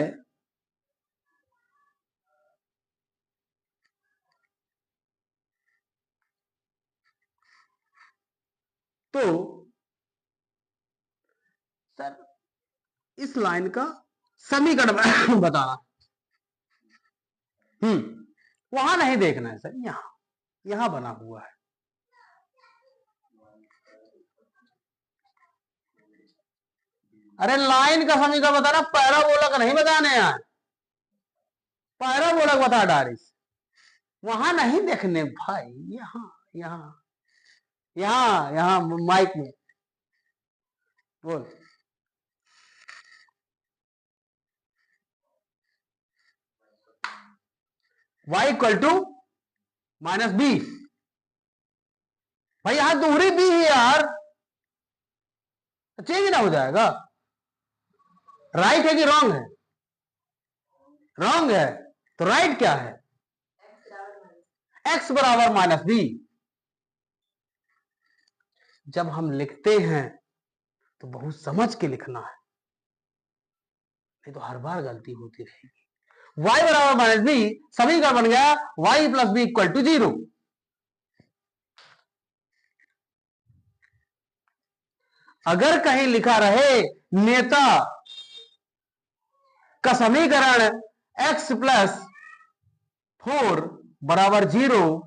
तो सर इस लाइन का समीकरण बताना। वहां नहीं देखना है सर, यहां बना हुआ है। अरे लाइन का समीकरण बताना, पैराबोला का नहीं बताने यार, पैराबोला का बता डारिस, वहां नहीं देखने भाई, यहां यहां यहां यहां माइक में बोल। y इक्वल टू -b, भाई यहां दूरी दी है यार, चेंज ना हो जाएगा। राइट है कि रॉन्ग है? रॉन्ग है। तो राइट क्या है? x बराबर माइनस बी। जब हम लिखते हैं तो बहुत समझ के लिखना है, नहीं तो हर बार गलती होती रहेगी। y बराबर माइनस बी, समीकरण बन गया y plus b equal to 0। अगर कहीं लिखा रहे नेता का समीकरण x प्लस 4 बराबर 0,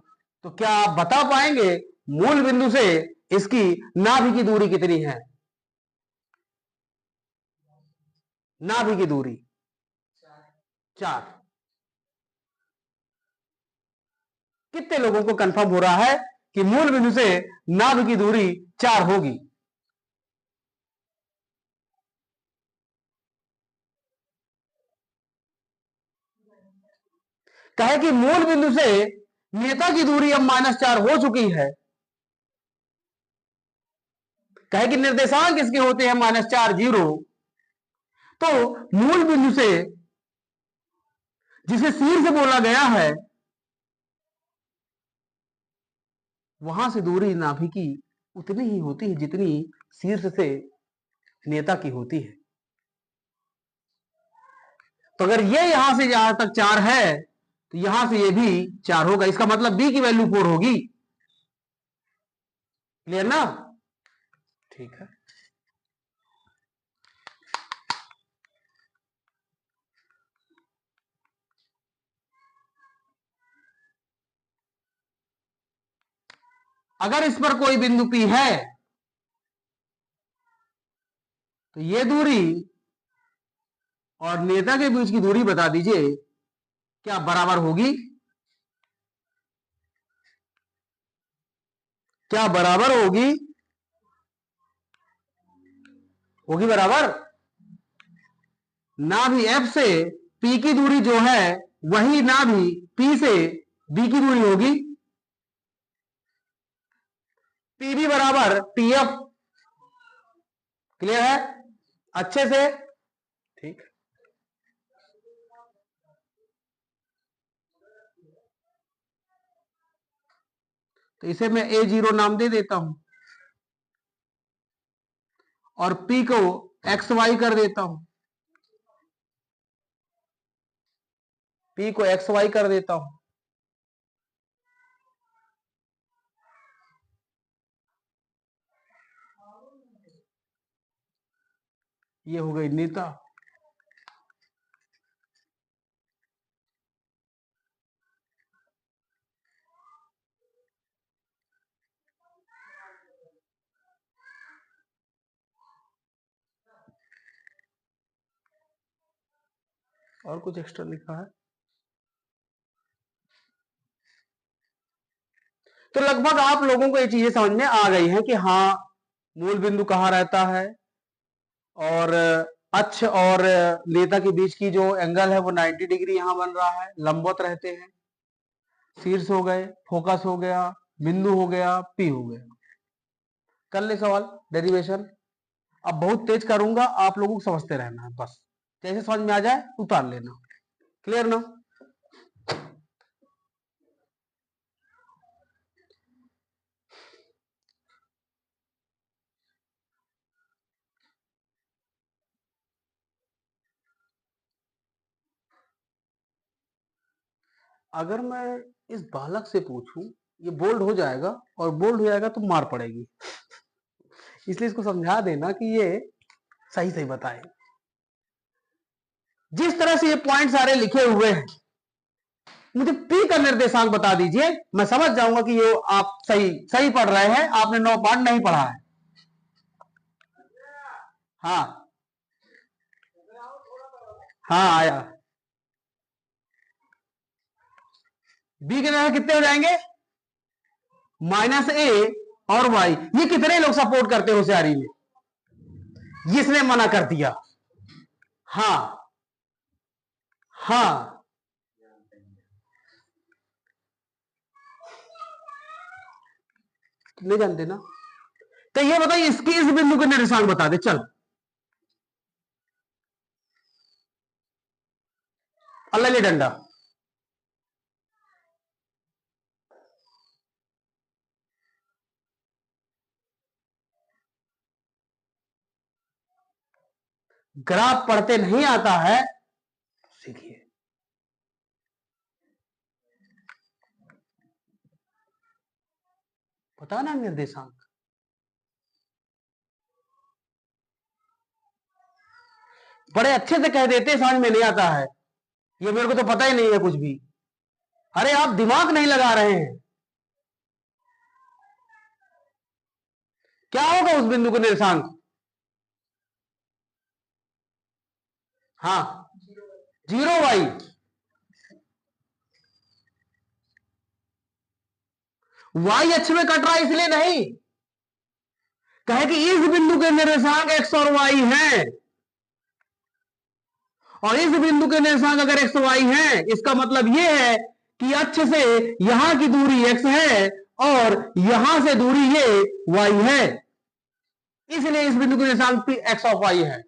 तो क्या आप बता पाएंगे मूल बिंदु से इसकी नाभि की दूरी कितनी है? नाभि की दूरी 4। कितने लोगों को कंफर्म हो रहा है कि मूल बिंदु से नाभि की दूरी 4 होगी? कहे कि मूल बिंदु से नेता की दूरी अब -4 हो चुकी है। कहे कि निर्देशांक इसके होते हैं -4 0। तो मूल बिंदु से जिसे शीर्ष बोला गया है वहां से दूरी नाभि की उतनी ही होती है जितनी शीर्ष से नेता की होती है। तो अगर ये यहां से यहां तक 4 है तो यहां से ये भी 4 होगा। इसका मतलब बी की वैल्यू 4 होगी। क्लियर ना? ठीक है। अगर इस पर कोई बिंदु P है तो ये दूरी और नेता के बीच की दूरी बता दीजिए क्या बराबर होगी? क्या बराबर होगी? होगी बराबर। नाभि F से P की दूरी जो है वही नाभि P से B की दूरी होगी। PB बराबर TF। क्लियर है अच्छे से? ठीक। तो इसे मैं A0 नाम दे देता हूं और P को XY कर देता हूं। P को XY कर देता हूं। ये हो गई नेता। और कुछ एक्स्ट्रा लिखा है तो लगभग आप लोगों को ये चीजें समझ में आ गई हैं कि हाँ मूल बिंदु कहाँ रहता है और अक्ष और नेता के बीच की जो एंगल है वो 90 डिग्री यहां बन रहा है, लंबवत रहते हैं। शीर्ष हो गए, फोकस हो गया, बिंदु हो गया, पी हो गया। कर ले सवाल डेरिवेशन। अब बहुत तेज करूंगा, आप लोगों को समझते रहना है बस। जैसे समझ में आ जाए उतार लेना। क्लियर ना? अगर मैं इस बालक से पूछूं, ये बोल्ड हो जाएगा और बोल्ड हो जाएगा तो मार पड़ेगी, इसलिए इसको समझा देना कि ये सही सही बताए। जिस तरह से ये पॉइंट सारे लिखे हुए हैं, मुझे पी का निर्देशांक बता दीजिए, मैं समझ जाऊंगा कि ये आप सही सही पढ़ रहे हैं। आपने 9 पार्ट नहीं पढ़ा है। हाँ हाँ आया। बी के नंबर कितने हो जाएंगे? -a और y। ये कितने लोग सपोर्ट करते हो होशियारी में? जिसने मना कर दिया। हाँ हाँ नहीं जानते ना। तो ये बताइए इसकी इस बिंदु के निर्देशांक बता दे चल। अल्लाह ले डंडा। ग्राफ पढ़ते नहीं आता है, सीखिए। पता ना निर्देशांक, बड़े अच्छे से कह देते, समझ में नहीं आता है। ये मेरे को तो पता ही नहीं है कुछ भी। अरे आप दिमाग नहीं लगा रहे हैं। क्या होगा उस बिंदु का निर्देशांक? हाँ, 0y। y अक्ष में कट रहा है इसलिए नहीं, कहे कि इस बिंदु के निर्देशांक x और y हैं, और इस बिंदु के निर्देशांक अगर x y है, इसका मतलब यह है कि अक्ष से यहां की दूरी x है और यहां से दूरी ये y है, इसलिए इस बिंदु के निर्देशांक x ऑफ y है।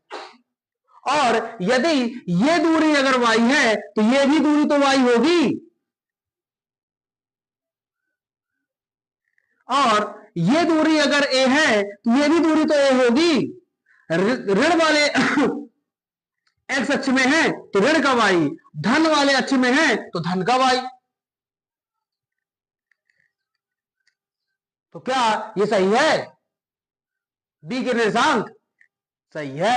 और यदि ये दूरी अगर y है तो ये भी दूरी तो y होगी, और ये दूरी अगर a है तो ये भी दूरी तो a होगी। ऋण वाले एक्स अक्ष में है तो ऋण का y, धन वाले अक्ष में है तो धन का y। तो क्या ये सही है? बी के निर्देशांक सही है।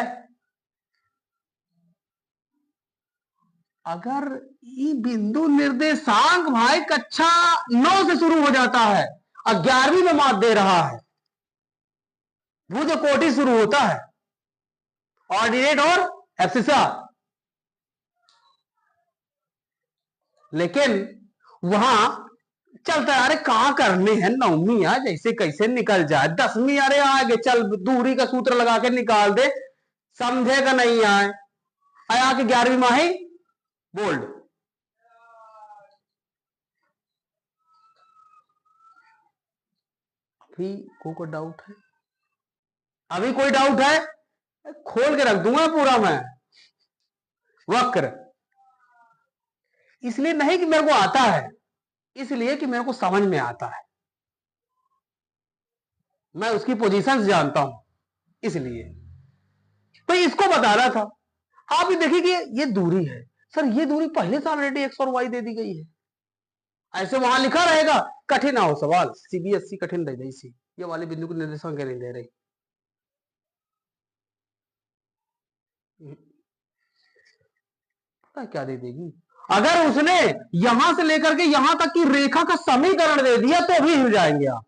अगर ये बिंदु निर्देशांक भाई कक्षा 9 से शुरू हो जाता है और 11वीं में मात दे रहा है, वो जो कोटि शुरू होता है ऑर्डिनेट और एब्सिसा, लेकिन वहां चलता है अरे कहां करने हैं 9वीं यार, जैसे कैसे निकल जाए 10वीं, अरे आगे चल दूरी का सूत्र लगा के निकाल दे, समझेगा नहीं आए आया कि 11वीं माही बोल्ड। अभी को डाउट है? अभी कोई डाउट है? खोल के रख दूंगा पूरा मैं वक्र। इसलिए नहीं कि मेरे को आता है, इसलिए कि मेरे को समझ में आता है, मैं उसकी पोजीशंस जानता हूं, इसलिए तो इसको बता रहा था। आप भी देखिए कि ये दूरी है, सर ये दूरी पहले से ऑलरेडी एक्स और वाई दे दी गई है, ऐसे वहां लिखा रहेगा, कठिन आओ सवाल, सीबीएसई कठिन दे दी सी, ये वाले बिंदु को निर्देशांक नहीं दे रही। पता क्या दे देगी? अगर उसने यहां से लेकर के यहां तक की रेखा का समीकरण दे दिया तो भी हिल जाएंगे आप।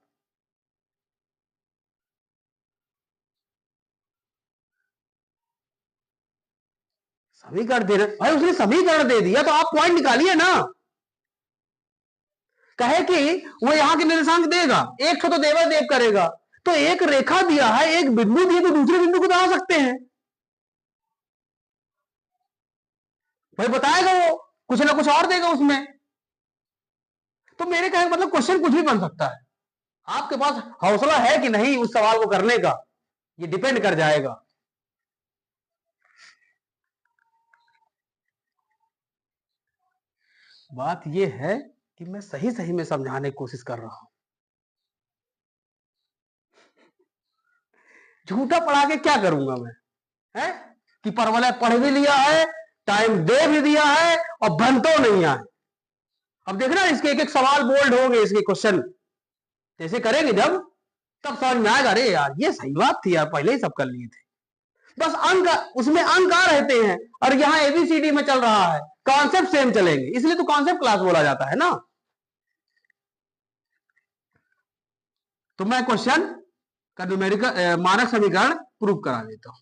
समीकरण दे रहे भाई, उसने समीकरण दे दिया तो आप पॉइंट निकालिए ना। कहे कि वो यहां के निर्देशांक देगा, एक तो देवा देव करेगा, तो एक रेखा दिया है, एक बिंदु दिया तो दूसरे बिंदु को बना सकते हैं भाई, बताएगा वो कुछ ना कुछ और देगा उसमें। तो मेरे कहने का मतलब क्वेश्चन कुछ भी बन सकता है, आपके पास हौसला है कि नहीं उस सवाल को करने का, ये डिपेंड कर जाएगा। बात यह है कि मैं सही सही में समझाने की कोशिश कर रहा हूं, झूठा पढ़ा के क्या करूंगा मैं, है कि परवलय पढ़ भी लिया है, टाइम दे भी दिया है और बनतो नहीं आए। अब देखना इसके एक एक सवाल बोल्ड होंगे, इसके क्वेश्चन जैसे करेंगे जब, तब समझ में आएगा अरे यार ये सही बात थी यार, पहले ही सब कर लिए थे। बस अंक उसमें अंक आ रहते हैं, और यहां एबीसीडी में चल रहा है, कॉन्सेप्ट सेम चलेंगे, इसलिए तो कॉन्सेप्ट क्लास बोला जाता है ना। तो मैं क्वेश्चन का न्यूमेरिकल मानक समीकरण प्रूव करा देता हूं।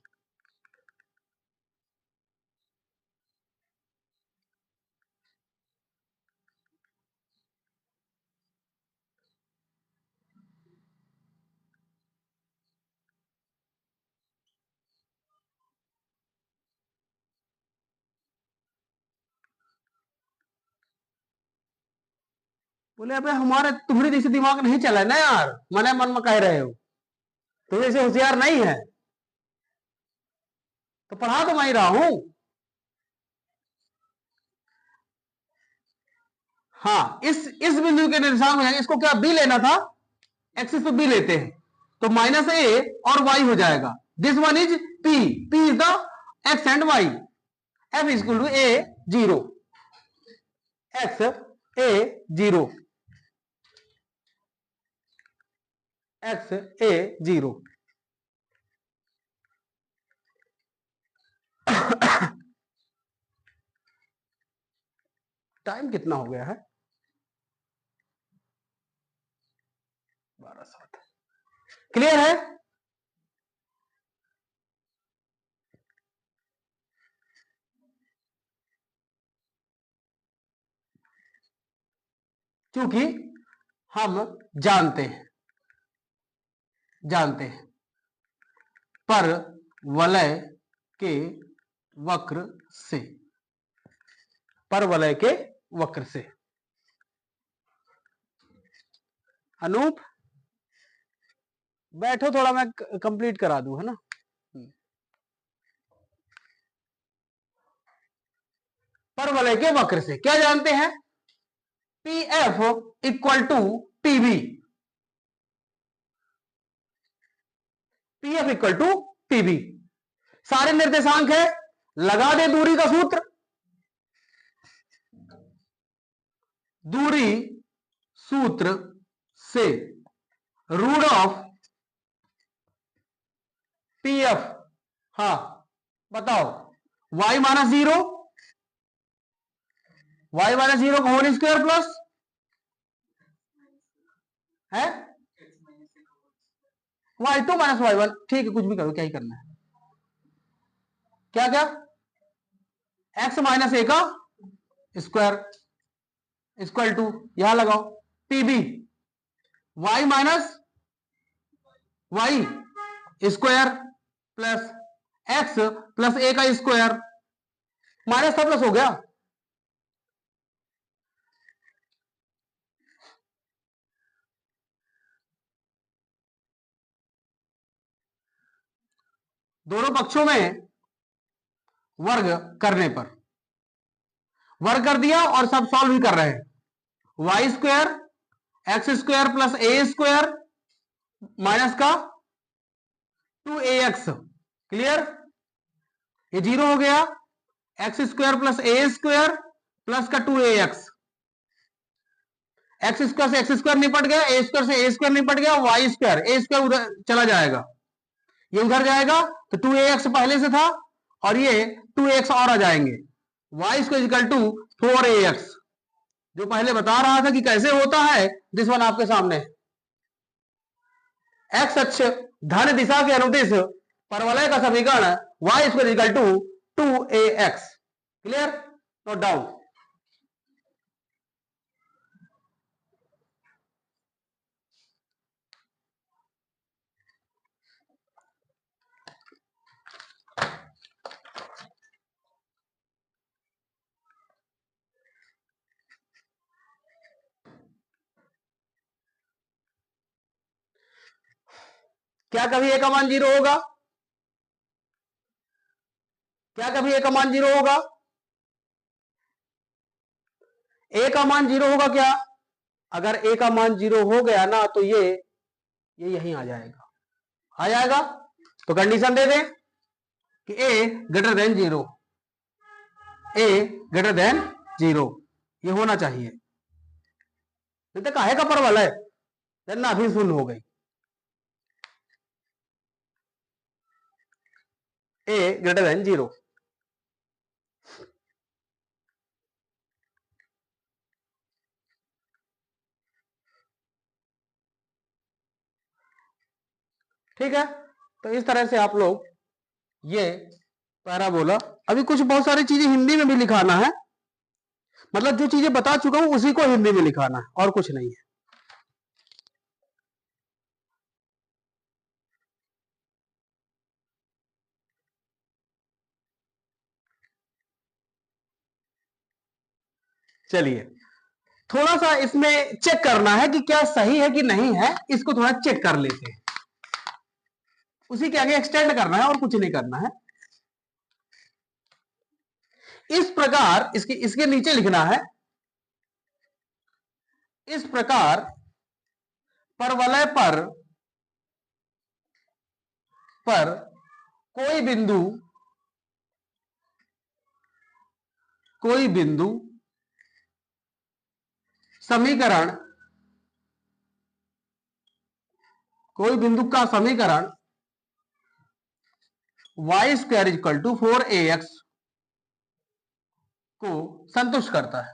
बोले अबे हमारे तुम्हारे जैसे दिमाग नहीं चला ना यार, मने मन में कह रहे हो। तो ऐसे होशियार नहीं है, तो पढ़ा तो मैं ही रहा हूं। हाँ, इस बिंदु के निर्देशांक हो जाएंगे। इसको क्या बी लेना था, एक्सिस पे बी लेते हैं, तो माइनस ए और वाई हो जाएगा। This one is P, P is the x and y. F is equal to a 0, x a 0, x a 0। Time कितना हो गया है, 12:07। क्लियर है? क्योंकि हम जानते हैं पर वलय के वक्र से, पर वलय के वक्र से। अनूप बैठो, थोड़ा मैं कंप्लीट करा दूं, है ना। पर वलय के वक्र से क्या जानते हैं, P F equal to TB, P F equal to TB. सारे निर्देशांक है, लगा दे दूरी का सूत्र, दूरी सूत्र से रूट ऑफ पी एफ, हाँ बताओ, y माइनस 0, y माइनस 0 का होल स्क्वायर प्लस है y2 माइनस y1, ठीक है कुछ भी करो, क्या ही करना है, क्या क्या, x माइनस ए का स्क्वायर इक्वल टू, यहां लगाओ PB, y minus Y square plus X plus A का स्क्वायर, माइनस था प्लस हो गया। दोनों पक्षों में वर्ग करने पर, वर्ग कर दिया और सब सॉल्व भी कर रहे हैं, Y square X square plus ए स्क्वायर माइनस का 2ax, क्लियर, ये 0 हो गया, एक्स स्क्वायर प्लस ए स्क्वायर प्लस का 2ax, एक्स स्क्वायर से एक्स स्क्वायर निपट गया, ए स्क्वायर से ए स्क्वायर निपट गया, वाई स्क्वायर ए स्क्वायर उधर चला जाएगा, ये उधर जाएगा, तो 2ax पहले से था और ये 2x और आ जाएंगे, Y square equal to 4ax। जो पहले बता रहा था कि कैसे होता है, दिस वन आपके सामने, एक्स अक्ष धन दिशा के अनुदिश परवलय का समीकरण y square equal to 2ax, clear, note down. क्या कभी ए का मान 0 होगा, क्या कभी ए का मान 0 होगा, ए का मान 0 होगा क्या, अगर ए का मान 0 हो गया ना तो ये यहीं आ जाएगा, आ जाएगा, तो कंडीशन दे दें कि ए ग्रेटर देन 0, ए ग्रेटर देन 0 ये होना चाहिए, नहीं तो काहे का परवल है, ना भी शून्य हो गई, ए ग्रेटर देन 0। ठीक है, तो इस तरह से आप लोग ये पैराबोला, अभी कुछ बहुत सारी चीजें हिंदी में भी लिखाना है, मतलब जो चीजें बता चुका हूं उसी को हिंदी में लिखाना है और कुछ नहीं है। चलिए थोड़ा सा इसमें चेक करना है कि क्या सही है कि नहीं है, इसको थोड़ा चेक कर लेते हैं। उसी के आगे एक्सटेंड करना है और कुछ नहीं करना है। इस प्रकार इसके इसके नीचे लिखना है, इस प्रकार परवलय पर कोई बिंदु समीकरण, कोई बिंदु का समीकरण y square equal to 4ax को संतुष्ट करता है।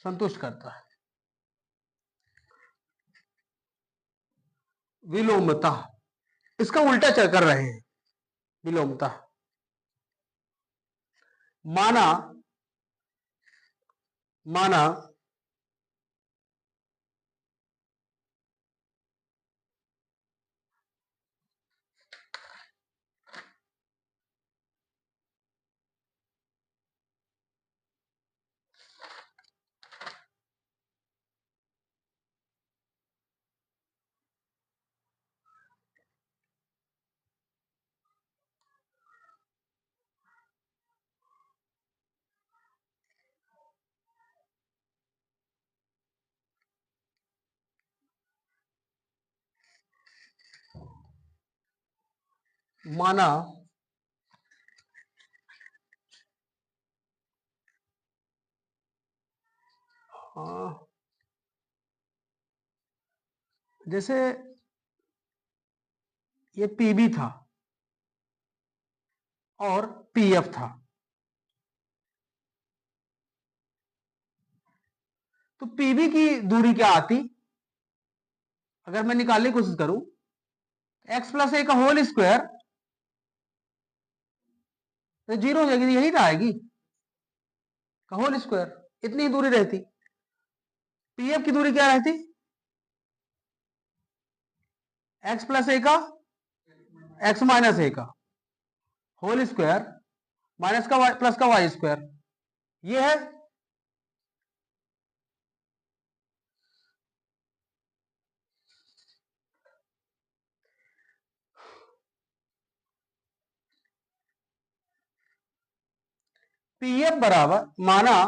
संतुष्ट करता है। विलोमता, इसका उल्टा चल कर रहे हैं। विलोमता माना जैसे ये पीबी था और पीएफ था, तो पीबी की दूरी क्या आती, अगर मैं निकालने की कोशिश करूं, x प्लस ए का होल स्क्वायर, तो जीरो हो जाएगी, यही ना आएगी, का होल स्क्वायर, इतनी ही दूरी रहती। पीएफ की दूरी क्या रहती, x प्लस ए का x माइनस ए का होल स्क्वायर माइनस का y प्लस का वाई स्क्वायर, ये है। पीएफ बराबर माना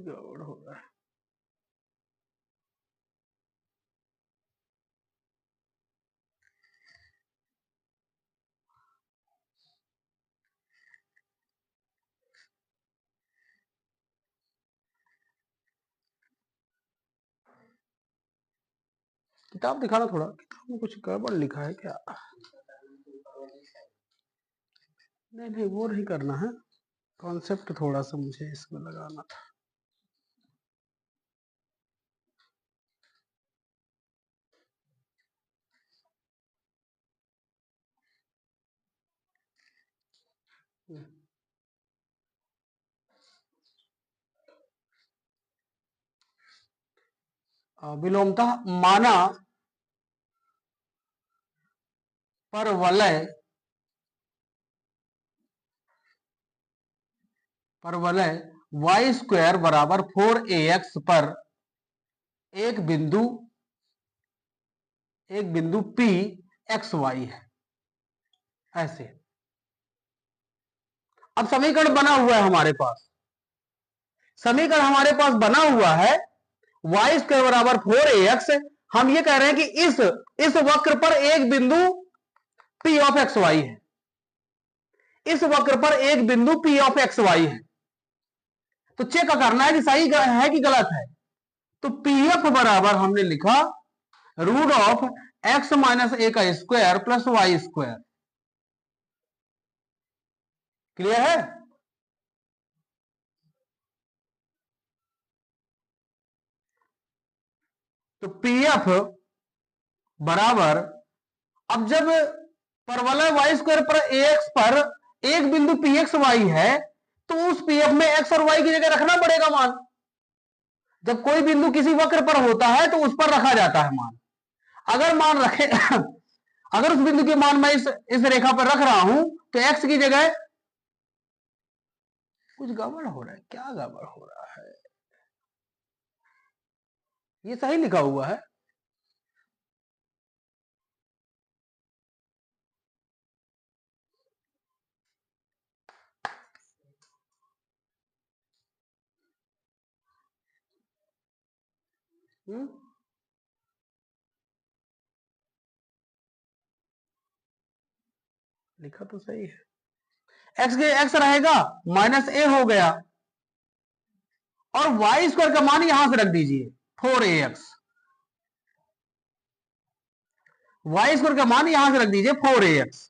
गड़बड़ हो रहा है। किताब दिखाना थोड़ा, किताब में कुछ गड़बड़ लिखा है क्या? नहीं वो नहीं करना है, कॉन्सेप्ट थोड़ा सा मुझे इसमें लगाना था। विलोमता माना परवलय y स्क्वायर बराबर 4ax पर एक बिंदु P एक्स वाई है, ऐसे। अब समीकरण बना हुआ है हमारे पास, समीकरण हमारे पास बना हुआ है y स्क्वायर बराबर 4ax। हम ये कह रहे हैं कि इस वक्र पर एक बिंदु P ऑफ एक्स वाई है, इस वक्र पर एक बिंदु P ऑफ एक्स वाई है, तो चेक करना है कि सही है कि गलत है। तो पीएफ बराबर हमने लिखा root of x minus a का square plus y square. Clear है? तो पीएफ बराबर, अब जब परवलय वाई स्क्वायर पर ए एक्स पर एक बिंदु पी एक्स वाई है, तो उस पीएफ में एक्स और वाई की जगह रखना पड़ेगा मान। जब कोई बिंदु किसी वक्र पर होता है तो उस पर रखा जाता है मान। अगर मान रखे अगर उस बिंदु के मान मैं इस रेखा पर रख रहा हूं तो एक्स की जगह कुछ गड़बड़ हो रहा है। क्या गड़बड़ हो रहा है? ये सही लिखा हुआ है। लिखा तो सही है। एक्स के एक्स रहेगा माइनस ए हो गया और वाई स्क्वायर का मान यहां से रख दीजिए 4ax। वाई स्क्वायर का मान यहां से रख दीजिए 4ax।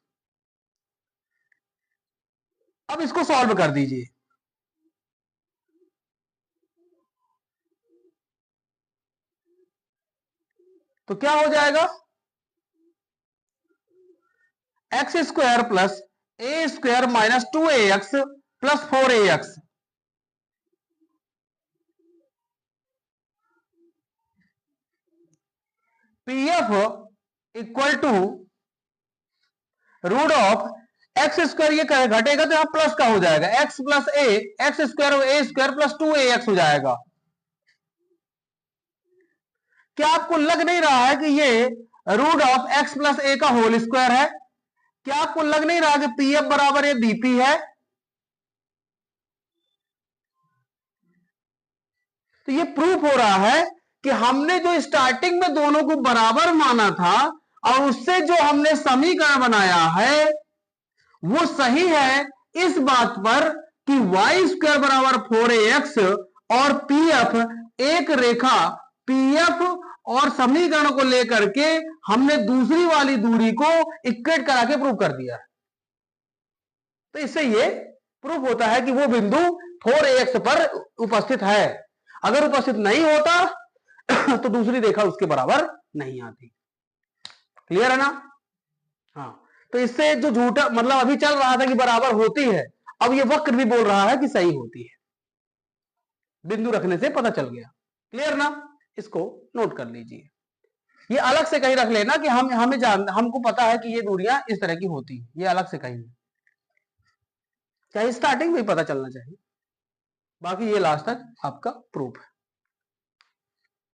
अब इसको सॉल्व कर दीजिए। तो क्या हो जाएगा? X square plus A square minus 2ax plus 4ax। PF equal to root of x square, ये घटेगा तो यहां प्लस का हो जाएगा, x plus a, x square a square plus 2ax हो जाएगा। क्या आपको लग नहीं रहा है कि ये root of x plus A का होल स्क्वायर है? क्या आपको लग नहीं रहा कि पीएफ बराबर ये बीपी है? तो ये प्रूफ हो रहा है कि हमने जो स्टार्टिंग में दोनों को बराबर माना था और उससे जो हमने समीकरण बनाया है वो सही है इस बात पर कि वाई स्क्वायर बराबर 4ax और पीएफ एक रेखा पीएफ और समीकरण को लेकर के हमने दूसरी वाली दूरी को इक्वेट करा के प्रूव कर दिया है। तो इससे ये प्रूफ होता है कि वो बिंदु 4ax पर उपस्थित है। अगर उपस्थित नहीं होता तो दूसरी रेखा उसके बराबर नहीं आती। क्लियर है ना? हाँ, तो इससे जो झूठा मतलब अभी चल रहा था कि बराबर होती है, अब ये वक्र भी बोल रहा है कि सही होती है। बिंदु रखने से पता चल गया। क्लियर ना? इसको नोट कर लीजिए। ये अलग से कहीं रख लेना कि हमको पता है कि ये दूरियां इस तरह की होती है। ये अलग से कहीं चाहे स्टार्टिंग में ही पता चलना चाहिए। बाकी ये लास्ट तक आपका प्रूफ है।